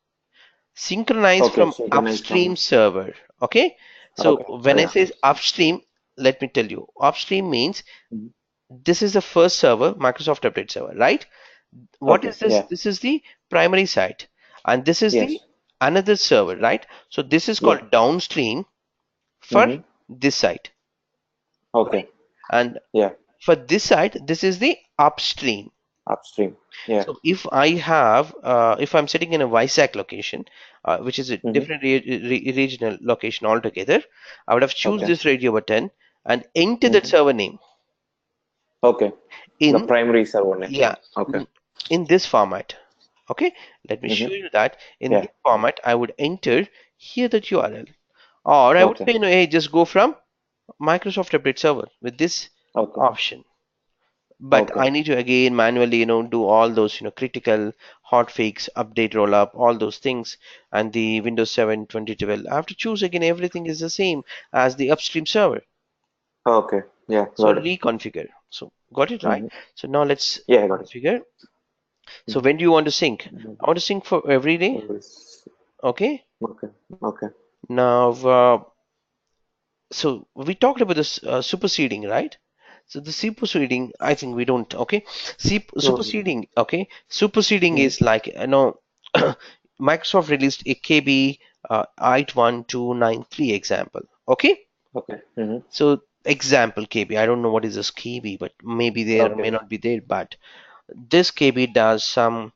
Synchronize Okay. from Synchronized upstream from. server. Okay, so Okay. when I Yeah. say upstream, let me tell you, upstream means Mhm. this is the first server, Microsoft Update Server, right? What Okay. is this? Yeah. This is the primary site, and this is the Yes. another server, right? So this is Yeah. called downstream for Mm-hmm. this site, Okay. right? And Yeah. for this site, this is the upstream. Upstream. Yeah. So if I have, if I'm sitting in a Vizag location, which is a Mm-hmm. different regional location altogether, I would have choose Okay. this radio button and enter that Mm-hmm. server name Okay. The in, primary server name. yeah, Okay. in this format. Okay, let me show Mm-hmm. you that in Yeah. this format. I would enter here that URL, or I would Okay. say, hey, just go from Microsoft Update Server with this Okay. option. But Okay. I need to again manually, do all those, critical hotfix, update rollup, all those things, and the Windows 7 2012. I have to choose again. Everything is the same as the upstream server. Okay. Yeah. So Got it. reconfigure. So got it right. Mm-hmm. So now let's Yeah. I got it. configure. So Mm-hmm. when do you want to sync? I want to sync for every day. Okay. Okay. Okay. Now, so we talked about this superseding, right? So the superseding, I think we don't. Okay, Mm-hmm. superseding. Okay, superseding Mm-hmm. is like, Microsoft released a KB 81293 example. Okay, Okay. Mm-hmm. so example KB. I don't know what is this KB, but maybe there Okay. may not be there. But this KB does some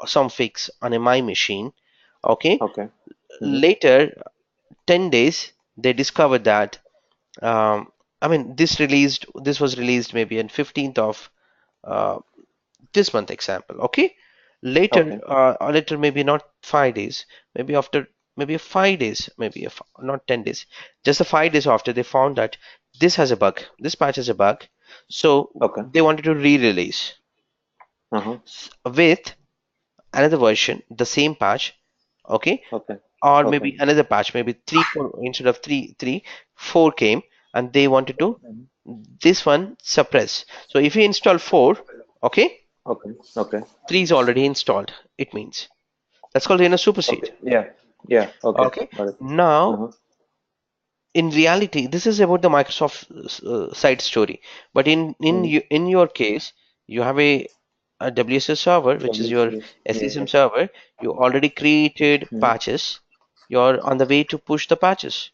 some fix on a my machine. Okay, Okay. Mm-hmm. later 10 days they discovered that, um, I mean, this was released maybe on 15th of uh, this month example. Okay, later, Okay. or later maybe not 5 days, maybe after, maybe 5 days, maybe not 10 days, just the 5 days after, they found that this has a bug, this patch has a bug, so Okay. they wanted to re-release Uh-huh. with another version, the same patch. Okay, Okay. or Okay. maybe another patch, maybe 3 4, instead of 3 4 came, and they wanted to Mhm. this one suppress. So if you install 4, okay, Okay. Okay. 3 is already installed, it means that's called supersede. Okay. Yeah. Yeah. Okay. Okay, Got it. now Uh-huh. in reality this is about the Microsoft side story, but Mm-hmm. in your case, you have a WSS server, which is your WCS. SCCM Yeah. server. You already created Mm-hmm. patches, you're on the way to push the patches.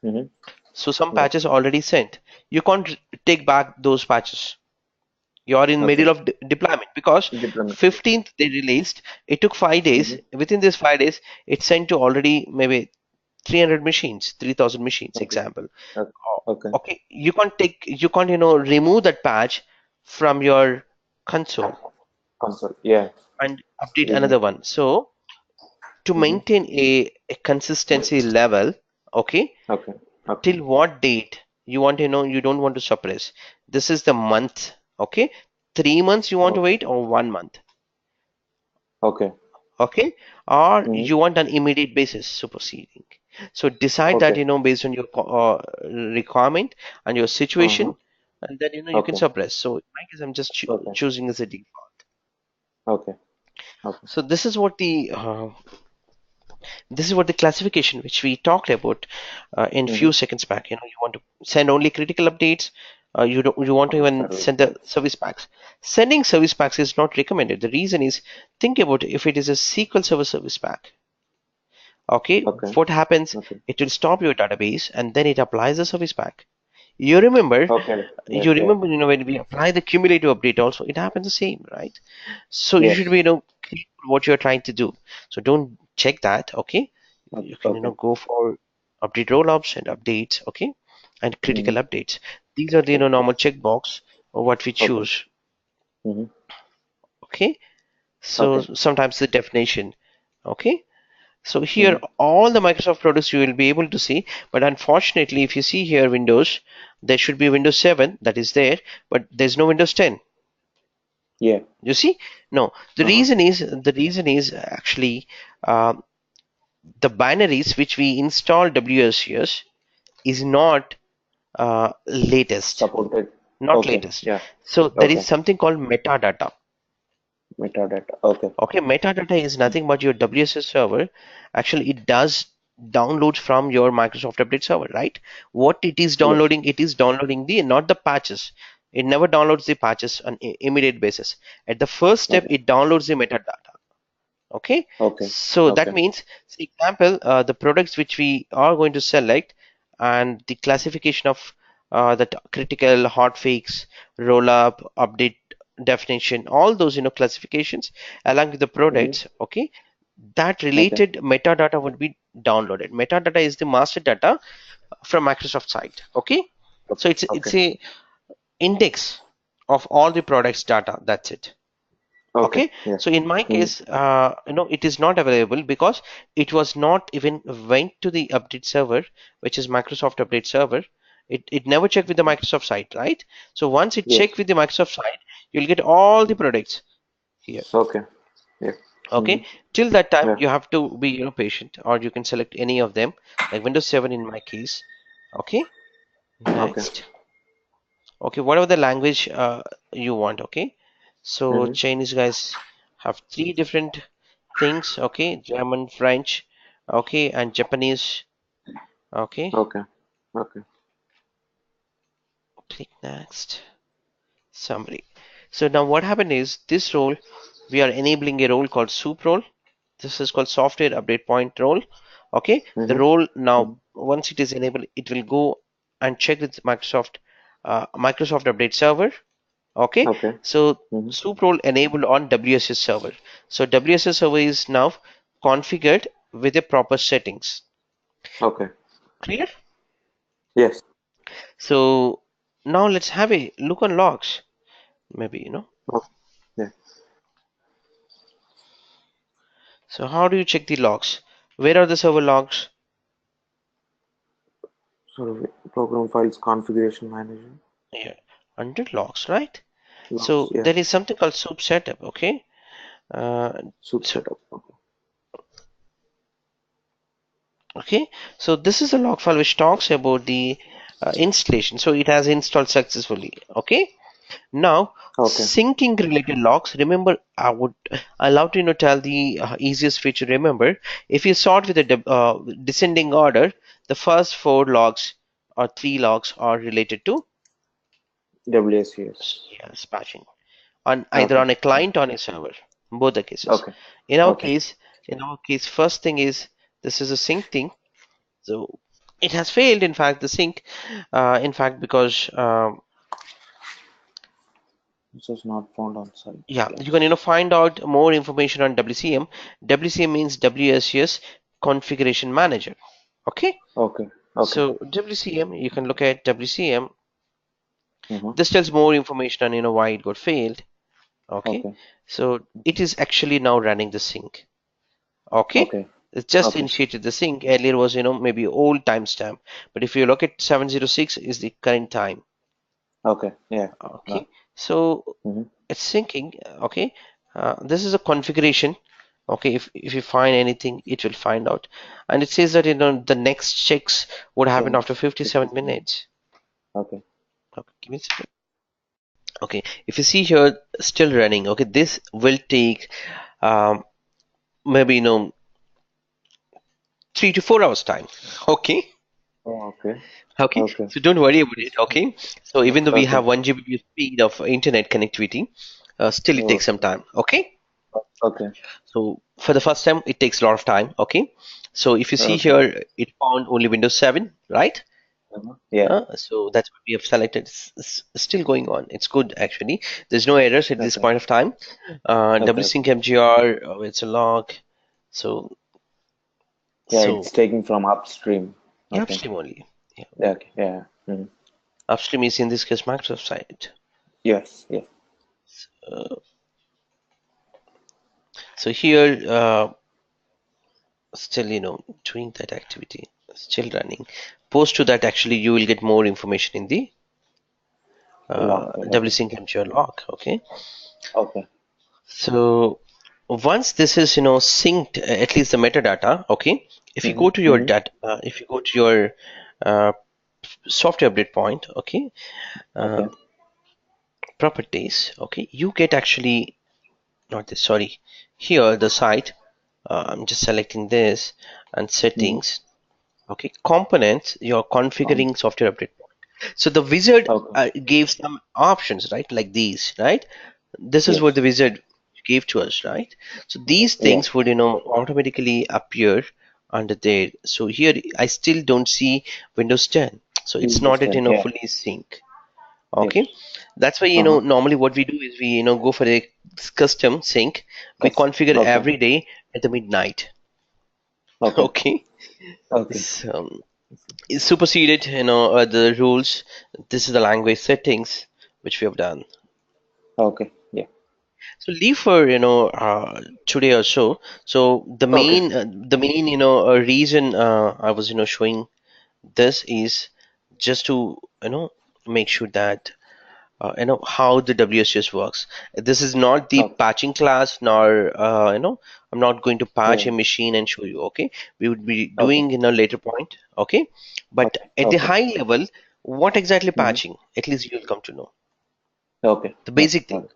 Mm-hmm. So some Yeah. patches already sent. You can't take back those patches. You're in Okay. middle of deployment because Diplomat. 15th they released. It took 5 days. Mm-hmm. Within these 5 days, it sent to already maybe 300 machines, 3,000 machines. Okay. Example. Okay. Oh, Okay. okay, you can't remove that patch from your console Console. Yeah. and update Remove. another one. So to Mm-hmm. maintain a consistency level, okay, Okay. Okay. till what date you want you don't want to suppress. This is the month, okay. 3 months you want to Okay. wait, or 1 month, Okay. okay, or Mm-hmm. you want an immediate basis superseding. So decide that Okay. based on your requirement and your Uh-huh. situation, and then you can Okay. suppress. So in my case, I'm just Okay. choosing as a default. Okay. Okay. So this is what the classification which we talked about in Mm-hmm. few seconds back. You want to send only critical updates. You want to even Service send the packs. service packs. Sending service packs is not recommended. The reason is, think about if it is a SQL Server service pack. Okay, Okay. what happens? Okay. It will stop your database and then it applies the service pack. You remember, Okay. Yes. you Yeah. remember, when we apply the cumulative update also, it happens the same, right? So you should Yes. be, clear what you're trying to do. So don't check that, okay? You can, Okay. go for. update rollups and updates, okay, and critical Mm-hmm. updates. These are the Okay. normal checkbox or what we Okay. choose, Mm-hmm. okay. So Okay. sometimes the definition, okay. So here Mm-hmm. all the Microsoft products you will be able to see, but unfortunately if you see here Windows, there should be Windows 7 that is there, but there's no Windows 10. Yeah. You see? No, Uh-huh. the reason is actually um, the binaries which we install WSUS is not latest, Supported. not Okay. latest. Yeah. So there is Okay. something called metadata. Metadata. Okay. Okay, metadata is nothing but your WSS server. Actually, it does download from your Microsoft Update server, right? What Yes. it is downloading the not the patches. It never downloads the patches on immediate basis. At the first step, Okay. it downloads the metadata. Okay, Okay. so that Okay. means, for example, the products which we are going to select and the classification of critical hotfix, roll up, update definition, all those classifications along with the Mm-hmm. products. Okay, that Okay. related metadata would be downloaded. Metadata is the master data from Microsoft site. Okay, so Okay. it's Okay. a index of all the products data. That's it. Okay. Okay, Yeah. so in my Mm-hmm. case, it is not available because it was not even went to the update server, which is Microsoft update server. It never checked with the Microsoft site, right? So once it Yes. checked with the Microsoft site, you'll get all the products here. Okay. Yeah. Mm-hmm. Okay, till that time Yeah. you have to be patient, or you can select any of them, like Windows 7 in my case. Okay, Okay. next. Okay, whatever the language you want. Okay, so Mm-hmm. Chinese guys have three different things. Okay, German, French, okay, and Japanese. Okay, Okay. Okay. click next. Summary. So now what happened is this role, we are enabling a role called soup role. This is called software update point role. Okay, the Mm-hmm. role now Mm-hmm. once it is enabled, it will go and check with Microsoft Update Server. Okay, Okay. so Mm-hmm. soup role enabled on WSS server. So WSS server is now configured with the proper settings. Okay. Clear? Yes. So now let's have a look on logs. Maybe. Oh, yeah. So how do you check the logs? Where are the server logs? So program files configuration manager. Here, under logs, right? Logs. So Yeah. there is something called soup setup. Okay. Uh, Soup so setup. Okay. okay. So this is a log file which talks about the installation. So it has installed successfully. Okay. Now, Okay. syncing related logs, remember, I love to tell the easiest way to remember. If you sort with a descending order, the first four logs or three logs are related to WSUS. patching on either Okay. on a client or on a server, both the cases. Okay. In our Okay. case, first thing is this is a sync thing. So it has failed. In fact, the sync, in fact, because This is not found on site. yeah, you can Logs. find out more information on WCM. WCM means WSUS Configuration Manager. Okay, Okay. Okay. so WCM, you can look at WCM. Mm-hmm. This tells more information on why it got failed. Okay, Okay. so it is actually now running the sync. Okay, Okay. it just Okay. initiated the sync. Earlier was maybe old timestamp, but if you look at 706 is the current time. Okay. Yeah. Yeah. Okay, so Mm-hmm. it's syncing. Okay, this is a configuration. Okay, if you find anything, it will find out, and it says that the next checks would happen after Change 57 57. minutes. Okay. Okay, give me a second. Okay, if you see here, still running. Okay, this will take maybe 3 to 4 hours time. Okay. Oh, okay. Okay, Okay. so don't worry about it. Okay, so even though we Okay. have 1 Gbps speed of internet connectivity, still it Oh, takes some time. Okay, okay. so for the first time, it takes a lot of time. Okay, so if you see Okay. here, it found only Windows 7, right? Yeah. So that's what we have selected. It's still going on. It's good actually. There's no errors at this Okay. point of time. Okay. Okay. WSync MGR, it's a log. So Yeah, so it's taking from upstream. Yeah, Okay. upstream only. Yeah. Yeah, okay. Yeah. Mm. Upstream is in this case Microsoft side. Yes. Yes. Uh, so here, still, doing that activity, still running. Post to that, actually, you will get more information in the Lock. Okay. WSync MGR log. Okay. Okay. So once this is, synced, at least the metadata. Okay. If you go to Mm-hmm. your Mm-hmm. data, if you go to your uh, software update point, okay, uh, Okay. properties, okay, you get actually not this. Sorry, here the site. I'm just selecting this and Mm-hmm. settings. Okay, components. You're Um, configuring software update. So the wizard okay. gave some options, right? Like these, right? This is what Yes. the wizard gave to us, right? So these Yeah. things would, automatically appear under there. So here I still don't see Windows 10. So it's not at, Understand. Yeah. fully sync. Yes. Okay. That's why, Uh-huh. normally what we do is we, go for a custom sync. We Custom. configure Okay. every day at the midnight. Okay. Okay. Okay. So, it superseded, the rules. This is the language settings which we have done. Okay. Yeah. So leave for, today or so. So Okay. the main, reason I was, showing this is just to, make sure that how the WSS works. This is not the Okay. patching class, nor I'm not going to patch Yeah. a machine and show you. Okay, we would be Okay. doing in a later point. Okay, but Okay. at the Okay. high level, what exactly Mm-hmm. patching? At least you'll come to know Okay. the Okay. basic thing, Got it.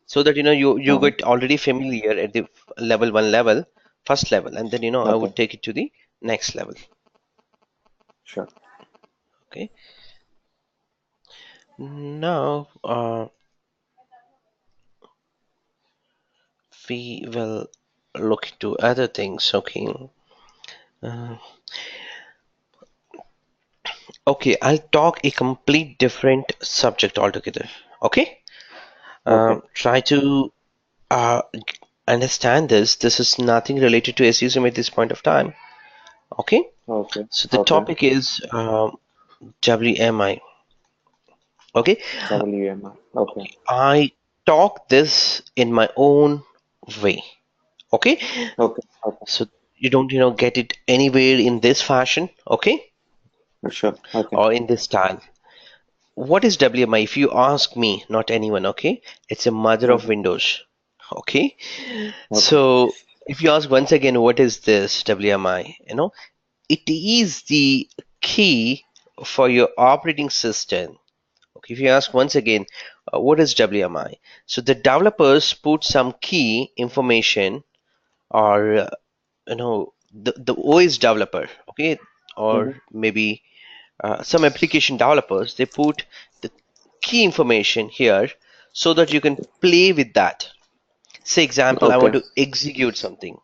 so that you Uh-huh. get already familiar at the level one level, first level, and then I Okay. would take it to the next level. Sure. Okay, now we will look into other things. Okay. Uh, Okay, I'll talk a complete different subject altogether. Okay, Okay. try to understand this. This is nothing related to SCCM at this point of time. Okay, Okay. so the Okay. topic is WMI. Okay, WMR. Okay. I talk this in my own way. Okay, Okay. Okay. so you don't get it anywhere in this fashion. Okay, Sure. Okay. or in this style. What is WMI? If you ask me, not anyone, okay? It's a mother of Okay. Windows. Okay. Okay. So if you ask once again, what is this WMI? It is the key for your operating system. Okay. If you ask once again, what is WMI? So the developers put some key information, or the OS developer, okay, or Mm-hmm. maybe some application developers, they put the key information here so that you can play with that. Say example, I want Okay. to execute something.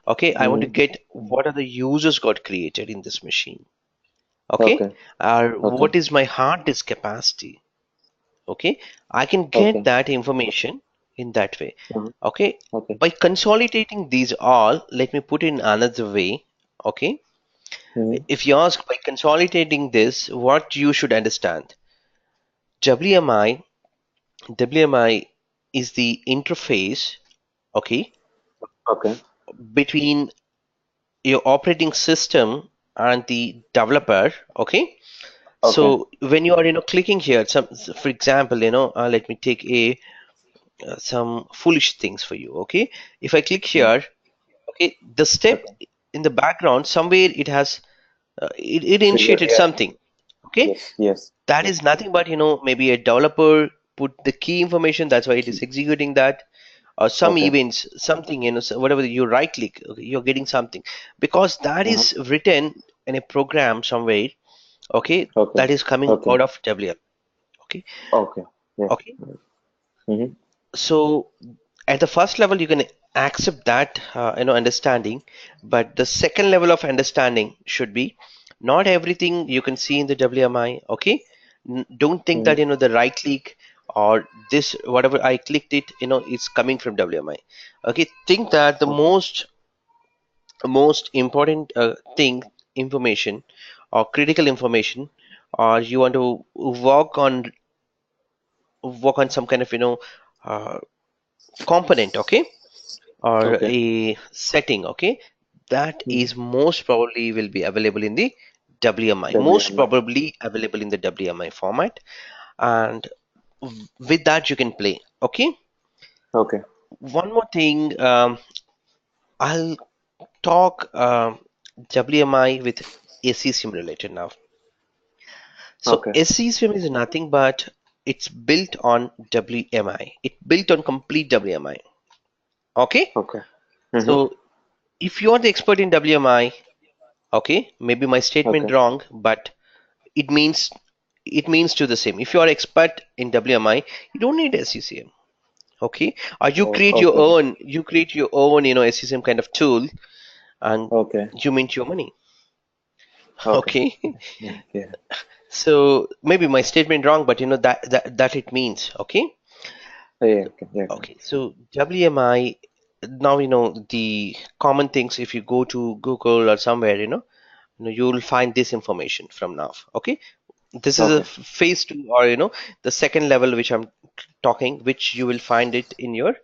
Okay, I want to Mm-hmm. get what are the users got created in this machine. Okay, Okay. or Okay. what is my hard disk capacity. Okay, I can get Okay. that information in that way. Uh-huh. Okay, Okay. by consolidating these all, let me put it in another way. Okay, Mm-hmm. if you ask by consolidating this, what you should understand, WMI WMI is the interface, okay, Okay. between your operating system and the developer, okay. Okay. So when you are, clicking here, for example, let me take a some foolish things for you, okay. If I click Mm. here, okay, the step Okay. in the background somewhere it has it Trigger. initiated Yeah. something, okay. Yes. Yes. That Yes. is nothing but maybe a developer put the key information, that's why it is Key. executing that, or some Okay. events, something, so whatever you right click, okay, you're getting something because that Uh-huh. is written in a program somewhere, okay, Okay. that is coming Okay. out of WM. Okay, Okay. Yeah. okay. Mm-hmm. So at the first level, you can accept that understanding, but the second level of understanding should be not everything you can see in the WMI. Okay, don't think that Mm-hmm. the right click or this whatever I clicked it, is coming from WMI. Okay, think that the Okay. most important thing information or critical information, or you want to work on some kind of uh, component, okay, or Okay. a setting, okay, that Mm-hmm. is most probably will be available in the WMI, most WMI. probably available in the WMI format, and with that you can play. Okay, Okay. one more thing, I'll talk WMI with SCCM related now. So Okay. SCCM is nothing but it's built on WMI. It built on complete WMI. Okay. Okay. Mm-hmm. So if you are the expert in WMI, okay, maybe my statement Okay. wrong, but it means it means to the same. If you are expert in WMI, you don't need SCCM. Okay. Or Oh, okay. you create your own, SCCM kind of tool and Okay. you mint your money. Okay. Okay. Yeah. Yeah. So maybe my statement wrong, but that it means. Okay. Yeah. Okay. Yeah. Okay, so WMI, now the common things. If you go to Google or somewhere, you will find this information from now. Okay, this is a Okay. phase two, or the second level which I'm talking, which you will find it in your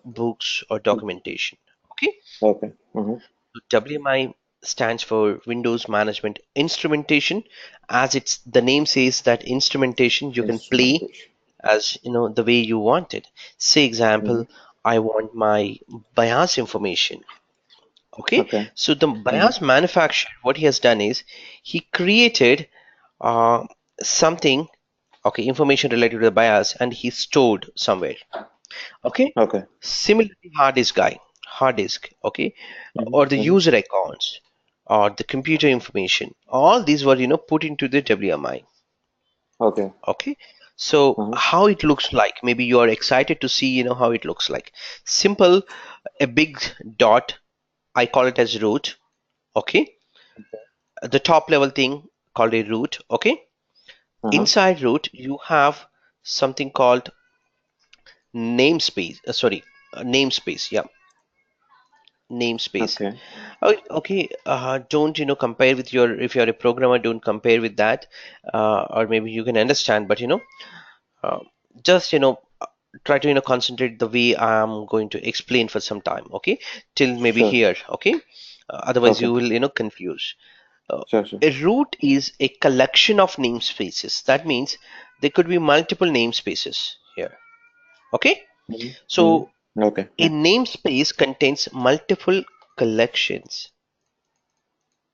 books or documentation. Okay, Okay. Mm-hmm. so WMI stands for Windows Management Instrumentation. As it's the name says, that instrumentation you can play Instrumentation. as the way you want it. Say Mm-hmm. example, I want my BIOS information. Okay, Okay. so the Mm-hmm. BIOS manufacturer, what he has done is he created uh, something, okay, information related to the BIOS, and he stored somewhere. Okay, Okay. similarly, hard disk, okay, Mm-hmm. or the Mm-hmm. user accounts, or the computer information. All these were put into the WMI. Okay. Okay, so Uh-huh. how it looks like, maybe you are excited to see how it looks like. Simple, a big dot, I call it as root. Okay, the top level thing called a root. Okay, Uh-huh. inside root you have something called namespace, sorry, namespace, yeah, namespace. Okay. Oh, okay, don't compare with your, if you're a programmer, don't compare with that, or maybe you can understand, but uh, just try to concentrate the way I'm going to explain for some time, okay, till maybe Sure. here. Okay, otherwise Okay. you will confuse. uh, Sure. Sure. a root is a collection of namespaces. That means there could be multiple namespaces here. Okay, Mm-hmm. so Mm-hmm. Okay. a Yeah. namespace contains multiple collections.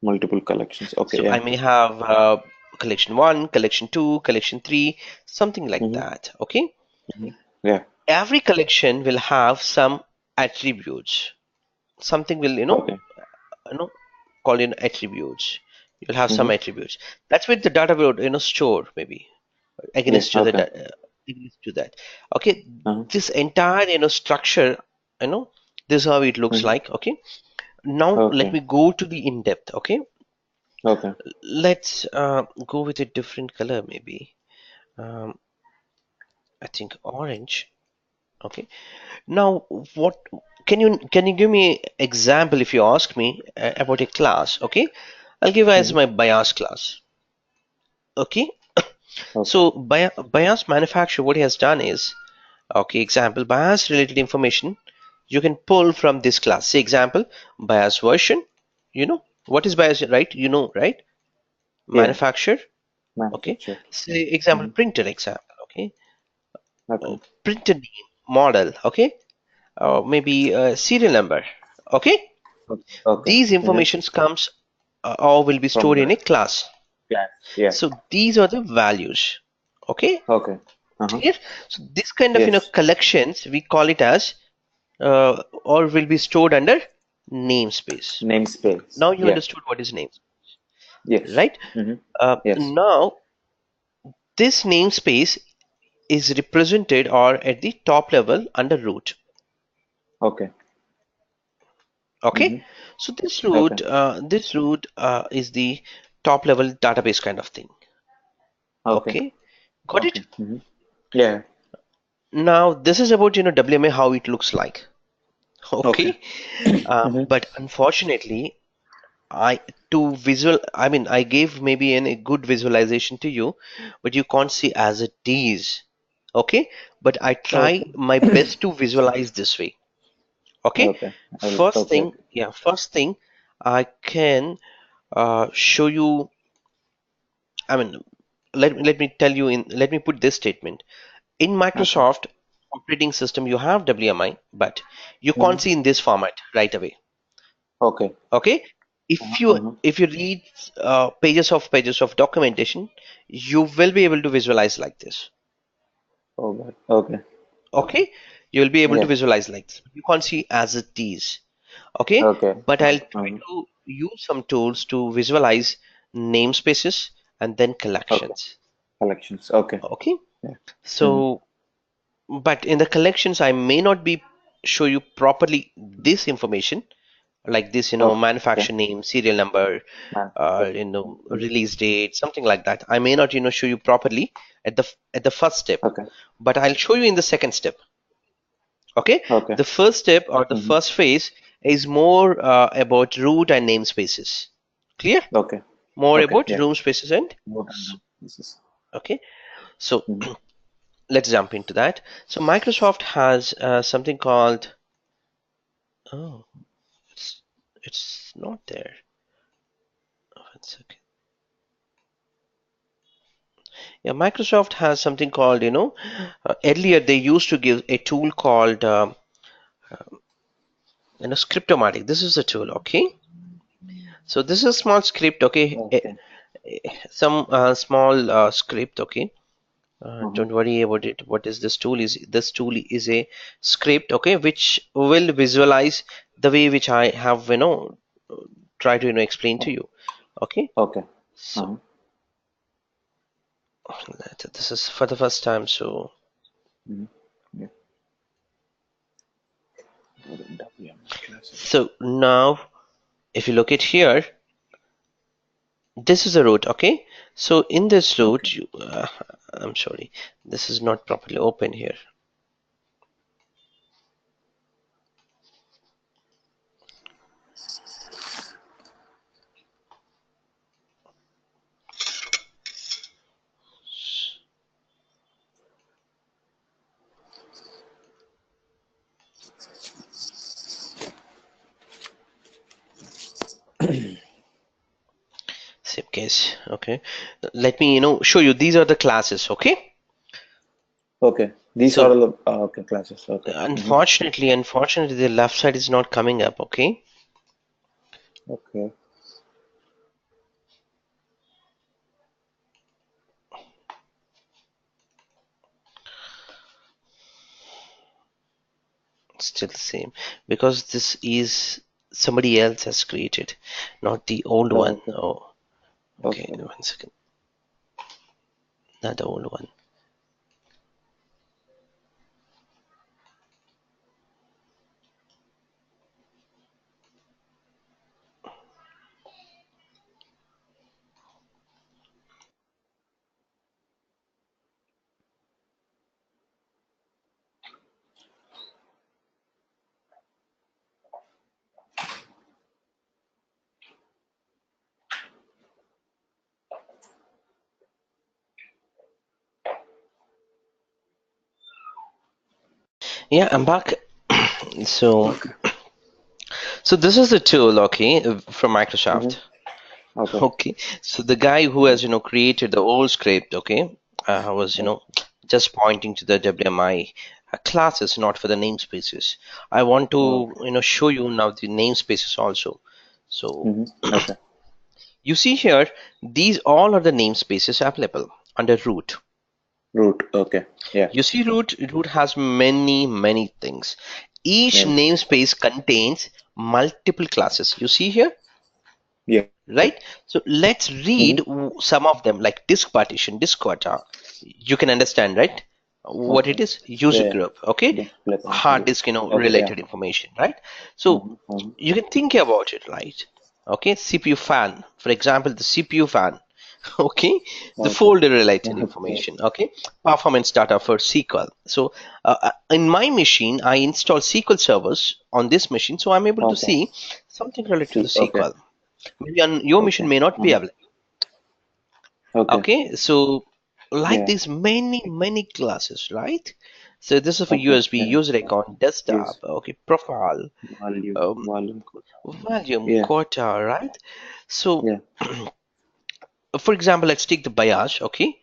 Multiple collections. Okay. So Yeah. I may have collection 1, collection 2, collection 3, something like Mm-hmm. that. Okay, Mm-hmm. Yeah. every collection will have some attributes. Something will Okay. call in attributes. You'll have some Mm-hmm. attributes. That's where the data will store maybe Yeah. against to the Okay. against to that. Okay, Uh-huh. this entire structure, you know this is how it looks Mm-hmm. like. Okay, now let Okay. me go to the in depth. Okay, Okay. let's go with a different color maybe. um, I think orange. Okay, now what, can you give me example if you ask me about a class? Okay, I'll give as Mm-hmm. my BIOS class. Okay, Okay. so BIOS manufacturer, what he has done is, okay, example, BIOS related information you can pull from this class. Say example, BIOS version. What is BIOS, right? Right? Yeah. Manufacturer. Okay. Manufacturer. Say example, Mm-hmm. printer example. Okay. Okay. Printer name, model. Okay. Maybe serial number. Okay. Okay. These Mm-hmm. informations comes or will be From stored the in a class. class. Yeah. So these are the values. Okay. Okay. Uh-huh. Clear? So this kind of Yes. collections we call it as or will be stored under namespace. Namespace. Now you Yeah. understood what is names, Yes. right? Mm-hmm. Yes. Now this namespace is represented or at the top level under root. Okay. Okay, Mm-hmm. so Okay. this root is the top level database kind of thing. Okay. Okay, got it? Okay. Mm-hmm. Yeah. Now this is about WMA, how it looks like. Okay. Okay, Mm-hmm. but unfortunately I gave maybe a good visualization to you, but you can't see as it is. Okay, but I try Okay. my best to visualize this way. Okay, Okay. first Okay. thing, yeah, first thing I can show you. I mean, let me tell you in let me put this statement. In Okay. Microsoft operating system, you have WMI, but you can't Mhm. see in this format right away. Okay. Okay, if you Uh-huh. if you read pages of documentation, you will be able to visualize like this. Oh, God. Okay. Okay, you will be able to Yeah. visualize like this. You can't see as it is. Okay, Okay. but I'll try Uh-huh. to use some tools to visualize namespaces and then Okay. collections. Collections. Okay. Okay, Yeah. Mm-hmm. so but in the collections, I may not be show you properly this information like this, Okay. Okay. manufacturer name, serial number, Man. Okay. release date, something like that. I may not, show you properly at the first step, Okay. but I'll show you in the second step. Okay, Okay. the first step or the Mm-hmm. first phase is more about root and namespaces. Clear? Okay. More Okay. about Yeah. room spaces and Note and this is. okay. So Mm-hmm. let's jump into that. So Microsoft has something called oh, it's not there. One second. Yeah, Microsoft has something called, earlier they used to give a tool called, Scriptomatic. This is a tool, okay? So this is a small script, okay? Okay. Some small script, okay? Mm-hmm. Don't worry about it. What is this tool? This tool is a script, okay, which will visualize the way which I have, try to, explain to Oh, you, okay? okay. So Uh-huh. this is for the first time, so Mm-hmm. Yeah. WM classes. so now if you look at here, this is a root, okay? So in this Okay. root, I'm sorry, this is not properly open here. Same case, okay? Let me, show you. These are the classes, okay? Okay. These are So the okay classes. Okay. Mm-hmm. unfortunately, the left side is not coming up, okay? Okay. Still the same because this is somebody else has created, not the old one. Okay. Oh, okay. Okay. 1 second, not the old one. Yeah, I'm back. So, Okay. so this is the tool, okay, from Mm-hmm. Microsoft. Okay. Okay, so the guy who has, created the old script, okay, was, Okay. just pointing to the WMI classes, not for the namespaces. I want to, Okay. show you now the namespaces also. So Mm-hmm. Okay. you see here, these all are the namespaces available under root. Root. Okay. Yeah. You see root has many, many things. Each Yeah. namespace contains multiple classes. You see here? Yeah. Right? So let's Mm-hmm. read some of them like disk partition, disk quota. You can understand, right? What Okay. it is? User Yeah. group, okay? Display Hard permission. disk, Okay. Yeah. related information, right? So Mm-hmm. Mm-hmm. you can think about it, right? Okay, CPU fan, for example, the CPU fan, okay, the Okay. folder related Okay. information, okay, performance data for SQL. So in my machine, I install SQL servers on this machine, so I'm able to Okay. see something related to See. the Okay. SQL. Maybe on your machine Okay. may not be available. Okay. Okay, so like Yeah. these many classes, right? So this is for Okay. USB, Yeah. user account, desktop, Yes. okay, profile, Volume. um, Volume. volume, Yeah. quota, right? So Yeah. for example, let's take the bias, okay?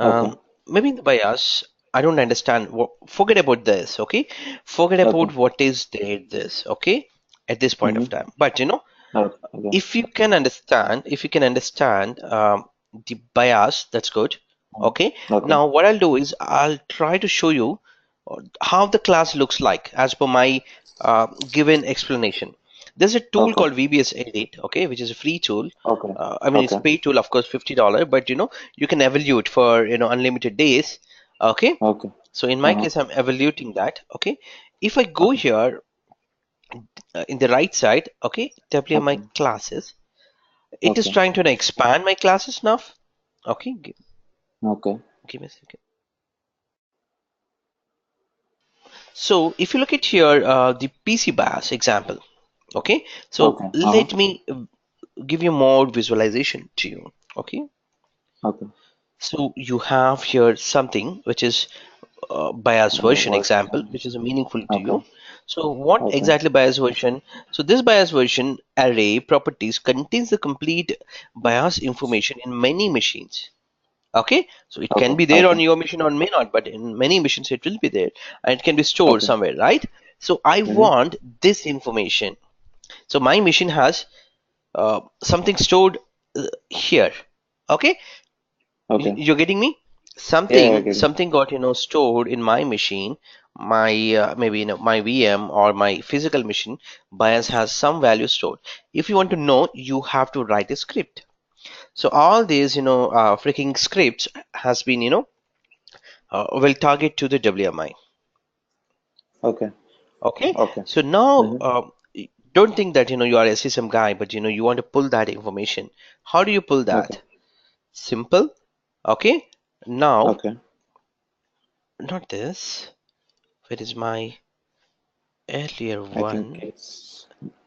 Okay. Maybe in the bias, I don't understand. Forget about this, okay? Forget Okay. about what is there, this, okay? At this point of Mm-hmm. time. But Okay. Okay. if you can understand the bias, that's good. Mhm. Okay. Okay. Now what I'll do is I'll try to show you how the class looks like as per my given explanation. There's a tool Okay. called VBS Edit, okay, which is a free tool. Okay. I mean, it's a Okay. paid tool, of course, $50, but you can evaluate for unlimited days. Okay. Okay. So in my Uh-huh. case, I'm evaluating that. Okay. If I go Okay. here in the right side, okay, W my Okay. classes, it is Okay. trying to expand my classes now. Okay, Okay. give me a second. So if you look at here, the PC bias example, okay, so Okay. Uh-huh. let me give you more visualization to you. Okay, Okay. so you have here something which is bias version example, Version. which is meaningful to Okay. you. So what Okay. exactly bias version? So this bias version array properties contains the complete bias information in many machines. Okay, so it can Okay. be there Okay. on your machine or may not, but in many machines it will be there and it can be stored Okay. somewhere, right? So I Mm-hmm. want this information. So my machine has something stored here. Okay, Okay. you're getting me? Yeah, I Something get it. something got stored in my machine, my maybe my VM or my physical machine. BIOS has some value stored. If you want to know, you have to write a script. So all these freaking scripts has been will target to the WMI. Okay. Okay, Okay. so now Mm-hmm. don't think that you are a SCCM guy, but you want to pull that information. How do you pull Okay. that? Simple. Okay, now Okay. not this. Where is my earlier I think one? it's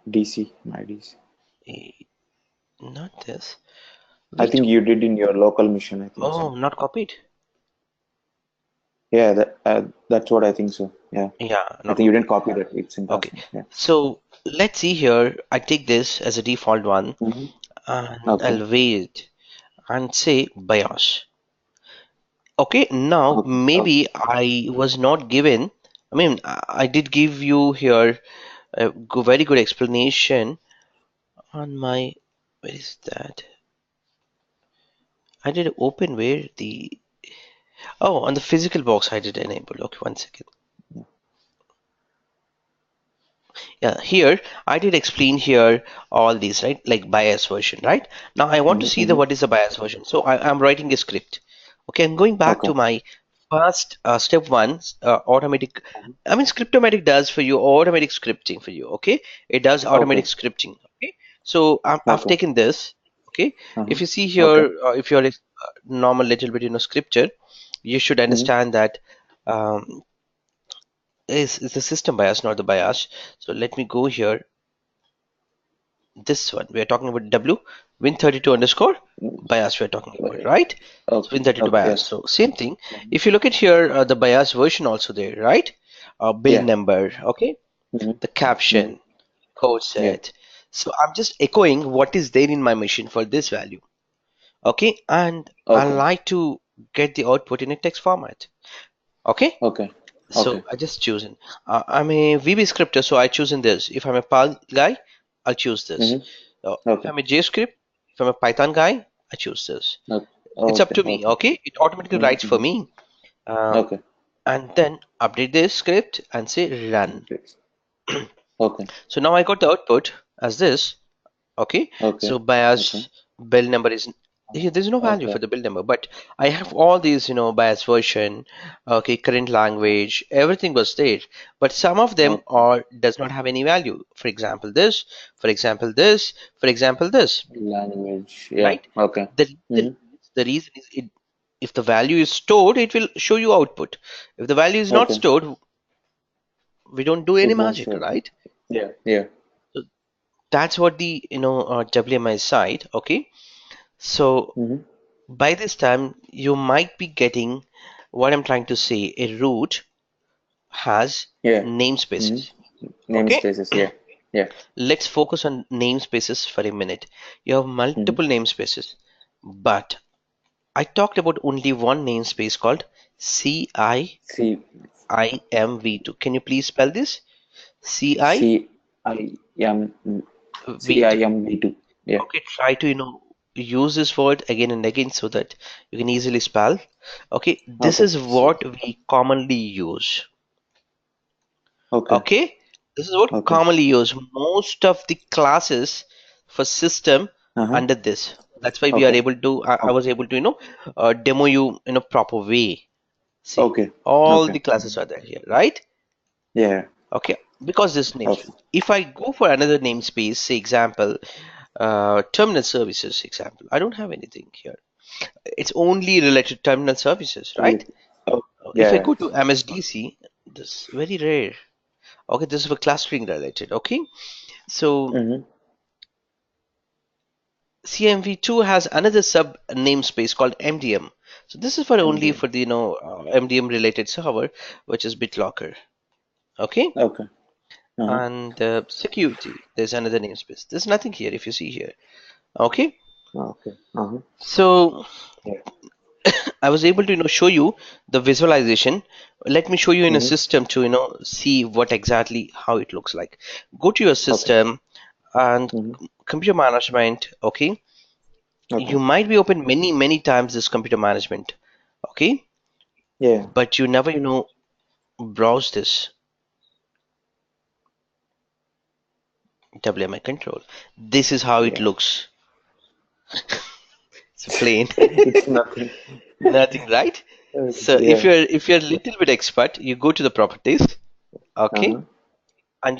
DC, my DC. Eh, Not this. I Which? think you did in your local mission, I think so. Oh, not copied. Yeah, that's what I think so. Yeah. Yeah, I not think you didn't copied. copy that. It's in Okay, taskbar. Yeah. so let's see here. I take this as a default one Mm-hmm. and Okay. I'll wait and say BIOS. Okay, now Okay. Okay. maybe I was not given. I mean, I did give you here a very good explanation on my. Where is that? I did open where the. Oh, on the physical box I did enable. Okay, one second. Yeah, here I did explain here all these, right? Like bias version, right? Now I want to Mm-hmm. see the Mm-hmm. what is the bias version. So I'm writing a script. Okay, I'm going back Okay. to my first step one, automatic. Mhm. I mean, Scriptomatic does for you automatic scripting for you. Okay, it does Okay. automatic scripting. Okay, so I've Okay. taken this. Okay, Uh-huh. if you see Okay. here, if you're a normal little bit, scripture, you should Mm-hmm. understand that um, is the system bias, not the bias. So let me go here. This one we are talking about W win32 underscore bias we're talking about, right? So Okay. win32 Okay. bias. Yes. So same thing. Mhm. If you look at here, the bias version also there, right? Build Yeah. number, okay? Mm-hmm. The Mm-hmm. caption, code Yeah. set. So I'm just echoing what is there in my machine for this value, okay? And I Okay. like to get the output in a text format, okay? Okay. Okay. So I just chosen. I'm a VB scripter, so I chosen this. If I'm a Perl guy, I'll choose this. Mm-hmm. If Okay. I'm a JavaScript, if I'm a Python guy, I choose this. Okay. It's up Okay. to me, Okay. okay? It automatically writes Mm-hmm. for Mm-hmm. me. Um, Okay. and then update this script and say run. Great. Okay. So now I got the output as this. Okay, Okay. so Okay. bias build number is here. There's no value Okay. for the build number, but I have all these, bias version, okay, current language, everything was there, but some of them Okay. are does not have any value. For example, this, for example, this, for example, this, Language. Yeah. right? Okay. The reason Mm-hmm. the reason is it if the value is stored, it will show you output. If the value is not Okay. stored, we don't do any It won't magic, show. right? Yeah. Yeah. That's what the WMI side. Okay, so Mm-hmm. by this time you might be getting what I'm trying to say. A root has Yeah. namespaces. Mm-hmm. Okay, Namespaces. Yeah. Yeah. let's focus on namespaces for a minute. You have Mm-hmm. multiple namespaces, but I talked about only one namespace called CIIMV2. C Can you please spell this? C I M C I CIV2. M V2. Yeah. Okay, try to use this word again and again so that you can easily spell. Okay, this Okay. is C. what we commonly use. Okay. Okay, this is what Okay. commonly use. Most of the classes for system Uh-huh. under this. That's why we are Okay. able to. I Okay. was able to demo you in a proper way. See, Okay. all Okay. the classes are there here, right? Yeah. Okay, because this Okay. namespace. If I go for another namespace, say example, terminal services example. I don't have anything here. It's only related to terminal services, right? Really? Oh. If I Yeah. go to MSDC, this is very rare. Okay, this is for clustering related. Okay, so Mm-hmm. CMV2 has another sub namespace called MDM. So this is for only MDM. for the MDM related server, which is BitLocker. Okay, Okay. Uh-huh. and security. There's another namespace. There's nothing here if you see here. Okay, Okay. Uh-huh. so Yeah. I was able to show you the visualization. Let me show you in a Mm-hmm. system to see what exactly how it looks like. Go to your Okay. system and Mm-hmm. computer management. Okay, Okay. you might be open many times this computer management. Okay, Yeah. but you never browse this WMI control. This is how it Yeah. looks. It's plain. It's nothing. Nothing, right? So if Yeah. you're a little bit expert, you go to the properties. Okay, Uh-huh. and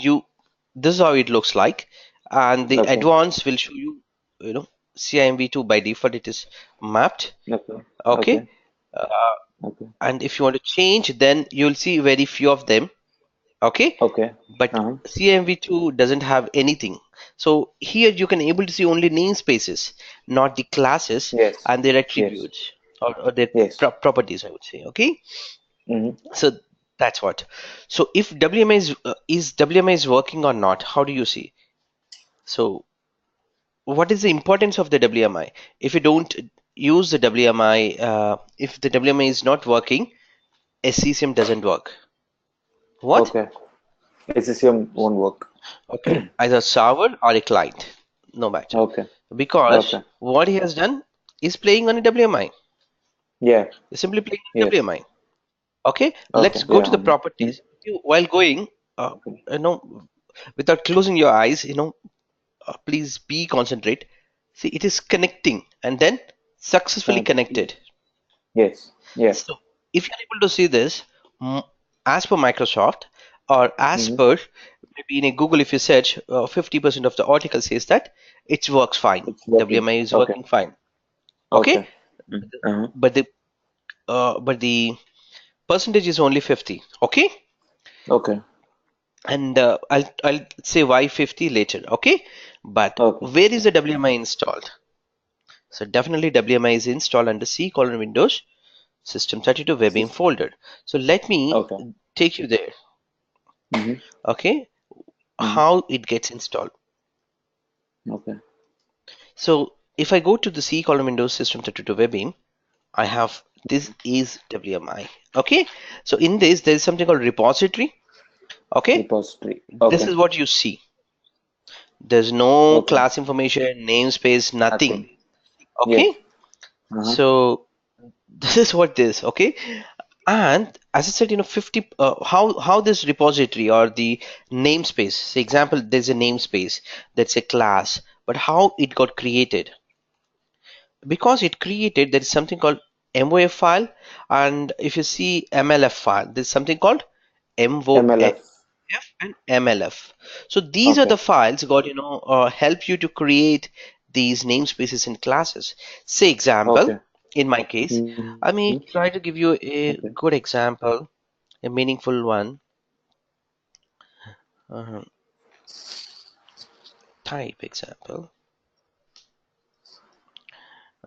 this is how it looks like, and the Okay. advanced will show you you know CIMV2 by default it is mapped. Okay. Okay. Okay, uh, Okay. and if you want to change, then you'll see very few of them. Okay, Okay. but Uh-huh. CIMV2 doesn't have anything. So here you can able to see only namespaces, not the classes Yes. and their Yes. attributes or their Yes. properties, I would say. Okay, Mm-hmm. so that's what. So if WMI is WMI is working or not, how do you see? So what is the importance of the WMI? If you don't use the WMI, if the WMI is not working, SCCM doesn't work. What? Okay. SCCM won't work. Okay, either server or a client, no matter. Okay. Because Okay. what he has done is playing on a WMI. Yeah. He's simply playing on a Yes. WMI. Okay, Okay. let's go Yeah. to the properties. While going, Okay. you know, without closing your eyes, please be concentrate. See, it is connecting and then successfully Connected. connected. Yes. Yeah. So if you're able to see this, mm, as per Microsoft or as Mm-hmm. per maybe in a Google, if you search, 50% of the article says that it works fine. It's working. WMI is Okay. working fine. Okay, Okay. Uh-huh. but the percentage is only 50. Okay, Okay. and I'll say why 50 later. Okay, but Okay. where is the WMI installed? So definitely WMI is installed under C colon Windows System 32 Webim System. folder. So let me Okay. take you there. Mm-hmm. Okay, Mm-hmm. how it gets installed. Okay. So if I go to the C column Windows System 32 Webim, I have this is WMI. Okay, so in this there is something called repository. Okay, Repository. this Okay. is what you see. There's no Okay. class information, namespace, nothing. Nothing. Yes. Okay, Uh-huh. so this is what this. Okay, and as I said, 50. How this repository or the namespace. Say example, there's a namespace that's a class, but how it got created? Because it created there is something called MOF file, and if you see MLF file, there's something called MOF MLF. and MLF. So these are Okay. the files got help you to create these namespaces and classes. Say example, Okay. in my case, Mm-hmm. I may try to give you a Okay. good example, a meaningful one. uh type example.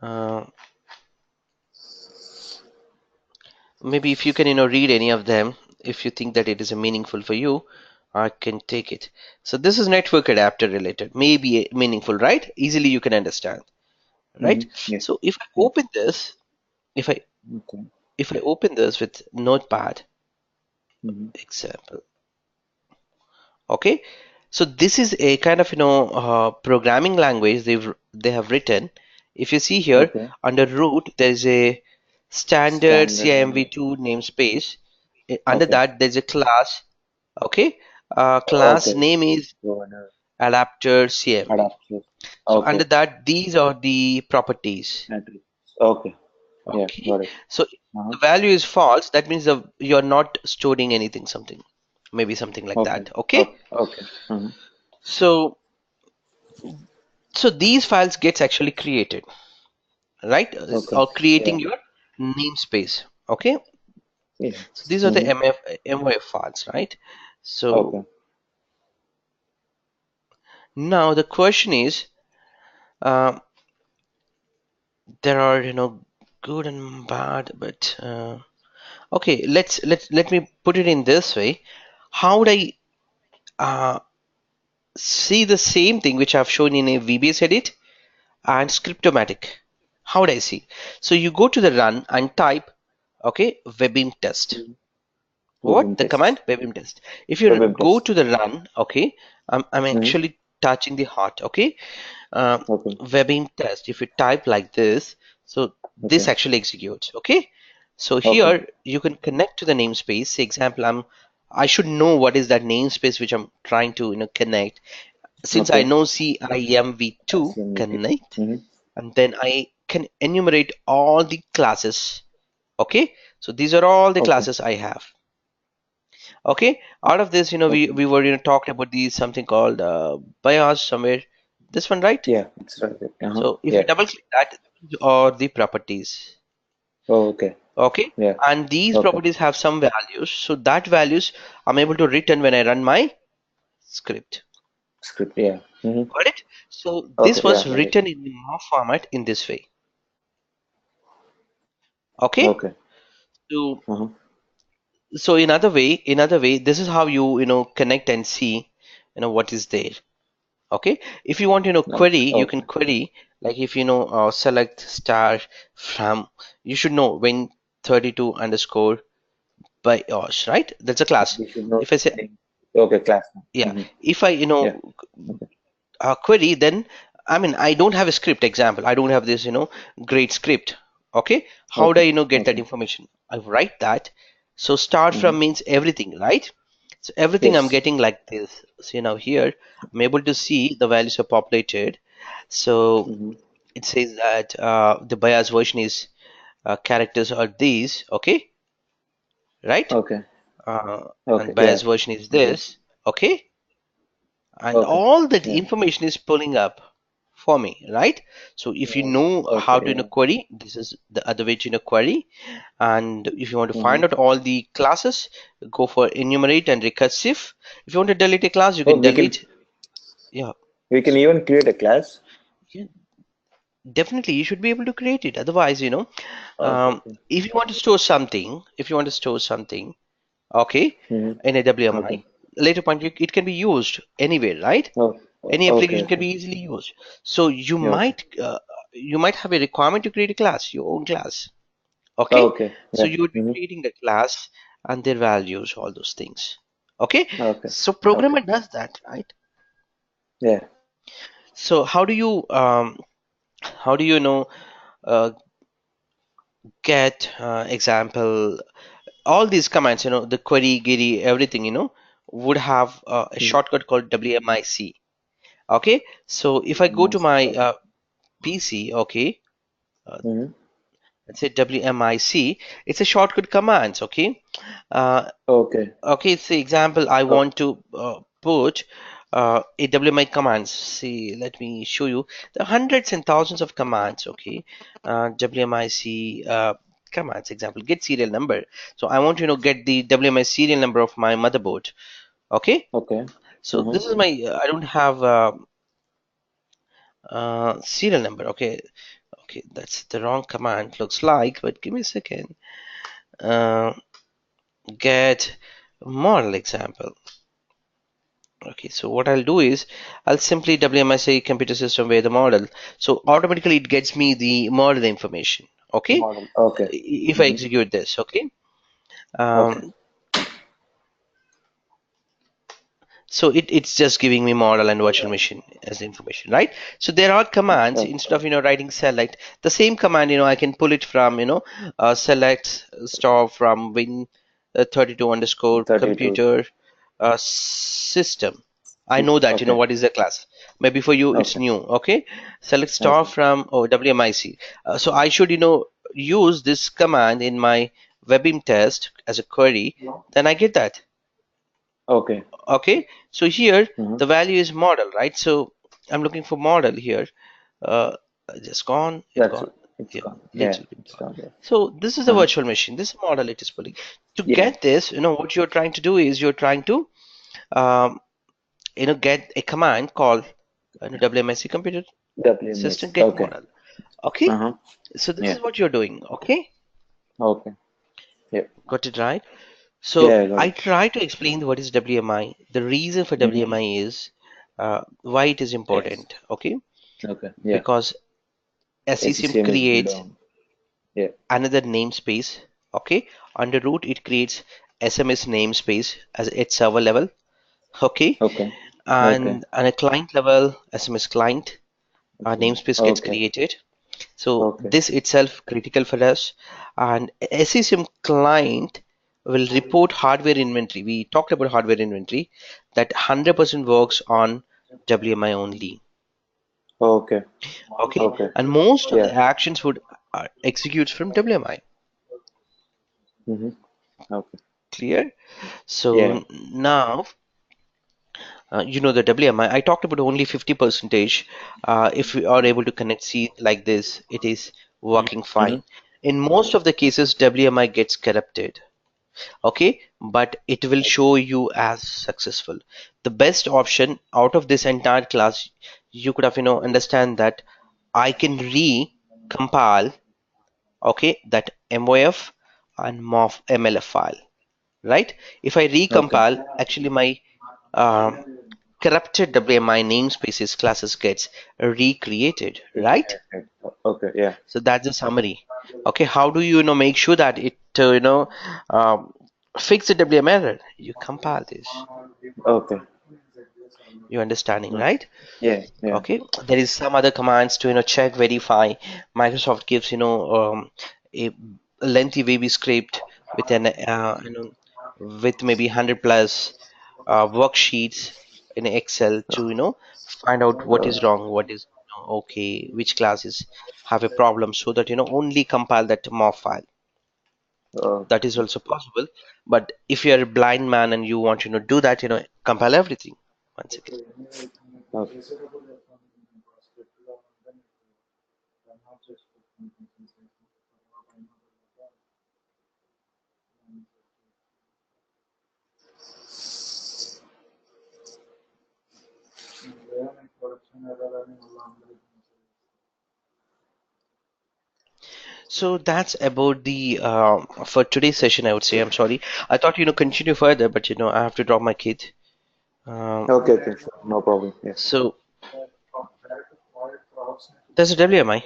Uh, Maybe if you can, read any of them, if you think that it is meaningful for you, I can take it. So this is network adapter related, maybe meaningful, right? Easily you can understand, right? Yes. So if I Yes. open this, if I Okay. if I open this with Notepad Mm-hmm. example, okay. So this is a kind of programming language they have written. If you see here Okay. under root, there is a standard Standard language. CIMV2 namespace. Under Okay. that, there's a class. Okay, class Okay. name is Governor adapter CMV. adaptive. So under Okay. that, these are the properties. Matrix. Okay. Yeah. Okay, Got it. so if Uh-huh. the value is false, that means you're not storing anything, something, maybe something like Okay. that. Okay, Okay. Okay. Uh-huh. so these files gets actually created, right? Okay. Or creating Yeah. your namespace. Okay, Yeah. so these are the Mm-hmm. MYF files, right? So Okay. now the question is, uh, there are good and bad, but okay, let me put it in this way. How would I uh, see the same thing which I've shown in a VBS edit and Scriptomatic? How would I see? So you go to the run and type, okay, webim test. Mm-hmm. What? Webim The test. command webim test. If you Webim go test. to the run, okay, I'm Mm-hmm. actually touching the heart, okay. uh, Okay. Webbing test, if you type like this, so this Okay. actually executes. Okay, so Okay. here you can connect to the namespace. Say example, I should know what is that namespace which I'm trying to connect. Since I Okay. know CIMV2 SCM. connect, Mm-hmm. and then I can enumerate all the classes. Okay, so these are all the Okay. classes I have. Okay, out of this, Okay. we were talking about these something called bias somewhere. This one, right? Yeah. It's right there. Uh-huh. So if I Yeah. double click that, or the properties, Oh, okay. okay, Yeah. and these Okay. properties have some values. So that values I'm able to return when I run my script. Script. Yeah. Mm-hmm. Got it? So Okay. this Yeah. was Got it. written in the MOV format in this way. Okay. Okay. So Uh-huh. in other way, this is how you connect and see what is there. Okay, if you want query, Okay. you can Okay. query, like if select star from, you should know when 32 underscore by yours, right? That's a class. We should know If I say, the name. Okay. Class. yeah, Mm-hmm. if I Yeah. Okay. query, then I mean I don't have a script example, I don't have this great script. Okay, how do I Okay. get that Okay. information? I write that. So start Mm-hmm. from means everything, right? So everything I'm Yes. getting like this. So now here I'm able to see the values are populated. So Mm-hmm. it says that the bias version is characters are these, okay, right? Okay. And Okay. bias Yeah. version is Mm-hmm. this, okay, and Okay. all that Yeah. information is pulling up for me, right? So if you Yeah. know how Okay. to Yeah. query, this is the other way to query. And if you want to Mm-hmm. find out all the classes, go for enumerate and recursive. If you want to delete a class, you Oh, can delete. Yeah, we can even create a class. yeah, definitely you should be able to create it. Otherwise, Okay. Okay. if you want to store something, okay, Mm-hmm. in a Okay. WMI, later point it can be used anywhere, right? Oh. Any Okay. application can Okay. be easily used. So Yeah. Okay. you might have a requirement to create a class, your own class. Okay, Okay. so Yeah. you would be Mm-hmm. creating the class and their values, all those things. Okay, Okay. so Okay. programmer does that, right? Yeah. So how do you uh, get example, all these commands, the query, query, everything, would have a Mm-hmm. shortcut called WMIC. Okay, so if I go to Nice. my Okay. PC, okay, uh, Mm-hmm. let's say WMIC, it's a shortcut commands. Okay, uh, Okay. okay, say example, I Okay. want to put a WMI commands. See, let me show you. There are hundreds and thousands of commands. Okay, WMIC commands. Example, get serial number. So I want to get the WMI serial number of my motherboard. Okay, Okay. so Uh-huh. this is my. I don't have. Serial number. Okay, okay, that's the wrong command. Looks like, but give me a second. Uh, get model example. Okay, so what I'll do is I'll simply WMSA computer system where the model. So automatically it gets me the model information. Okay, Model. Okay. if I Mm-hmm. execute this, okay. Okay. Um, so it's just giving me model and virtual machine as information, right? So there are commands Okay. instead of writing select the same command, I can pull it from select star from win 32 underscore 32. computer system. I know that Okay. what is the class. Maybe for you it's Okay. new. Okay, select star Okay. from WMIC. So I should use this command in my webim test as a query. Then I get that. Okay. Okay, so here Mm-hmm. the value is model, right? So I'm looking for model here. uh just gone, it That's gone. it. It's Yeah, gone. Yeah. little bit It's gone. gone. Yeah. So this is the Uh-huh. virtual machine, this model it is pulling. To Yeah. get this, what you're trying to do is you're trying to um get a command called WMSC computer system WMS. get Okay. model. Okay, Uh-huh. so this Yeah. is what you're doing. Okay, Okay. Yeah. got it right. So Yeah, I got I it. try to explain what is WMI. The reason for Mm-hmm. WMI is why it is Yes. important. Okay, Okay. Yeah. because SCCM SCCM is built creates on. Yeah. another namespace. Okay, under root it creates SMS namespace as its server level. Okay, Okay. Okay. and on a client level, SMS client namespace gets Okay. created. So Okay. this itself critical for us. And SCCM client will report hardware inventory. We talked about hardware inventory that 100% works on WMI only. Okay. Okay, Okay. and most of the Yeah. actions would execute from WMI. Mm-hmm. Okay. Clear? Yeah. So now, the WMI, I talked about only 50 percentage. If we are able to connect C like this, it is working Mm-hmm. fine. In most of the cases, WMI gets corrupted. Okay, but it will show you as successful. The best option out of this entire class, you could have, understand that I can recompile, okay, that MOF and MOF MLF file, right? If I Okay. recompile, actually my um, corrupted WMI namespaces classes gets recreated, right? Reconnected. Okay. Yeah. So that's the summary. Okay, how do you, make sure that it um, fix the WMI error? You compile this. Okay. You understanding, Mm. right? Yeah. Yeah. Okay, there is some other commands to check, verify. Microsoft gives a lengthy VB script with an with maybe 100 plus worksheets in Excel to find out what Uh, is wrong, what is okay, which classes have a problem, so that only compile that MOF file. uh, That is also possible. But if you're a blind man and you want do that, compile everything once again. okay. So that's about the for today's session, I would say. I'm sorry. I thought continue further, but I have to drop my kid. Um, Okay. Okay. Sure. No problem. Yeah. so there's a WMI.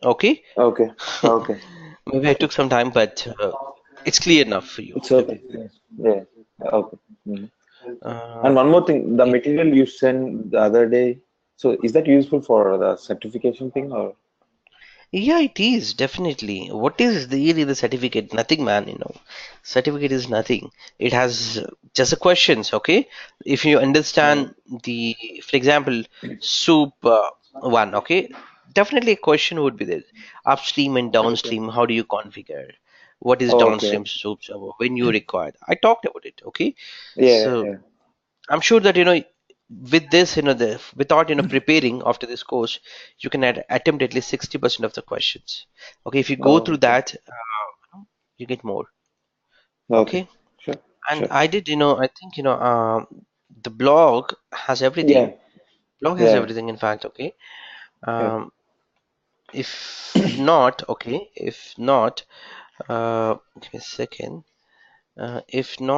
Okay. Okay. Okay. Maybe I took some time, but it's clear enough for you. It's okay. WMI. Yeah. Yeah. Okay. Mhm. Uh, And one more thing, the yeah. material you sent the other day, so is that useful for the certification thing or? Yeah, it is definitely. What is really the certificate? Nothing, man. Certificate is nothing. It has just the questions. Okay, if you Uh, understand the, for example, soup one. Okay, definitely a question would be there. Upstream and okay. downstream. How do you configure? What is Okay. downstream soup server when you required? I talked about it. Okay, Yeah. so Yeah. I'm sure that with this without preparing after this course, you can attempt at least 60% of the questions. Okay, if you go Oh, through okay. that, you get more. Okay. Okay, Sure. and Sure. I did I think the blog has Yeah. everything. Blog has Yeah. everything, in fact. Okay, Yeah. If not, okay, if not, give me a second. If not,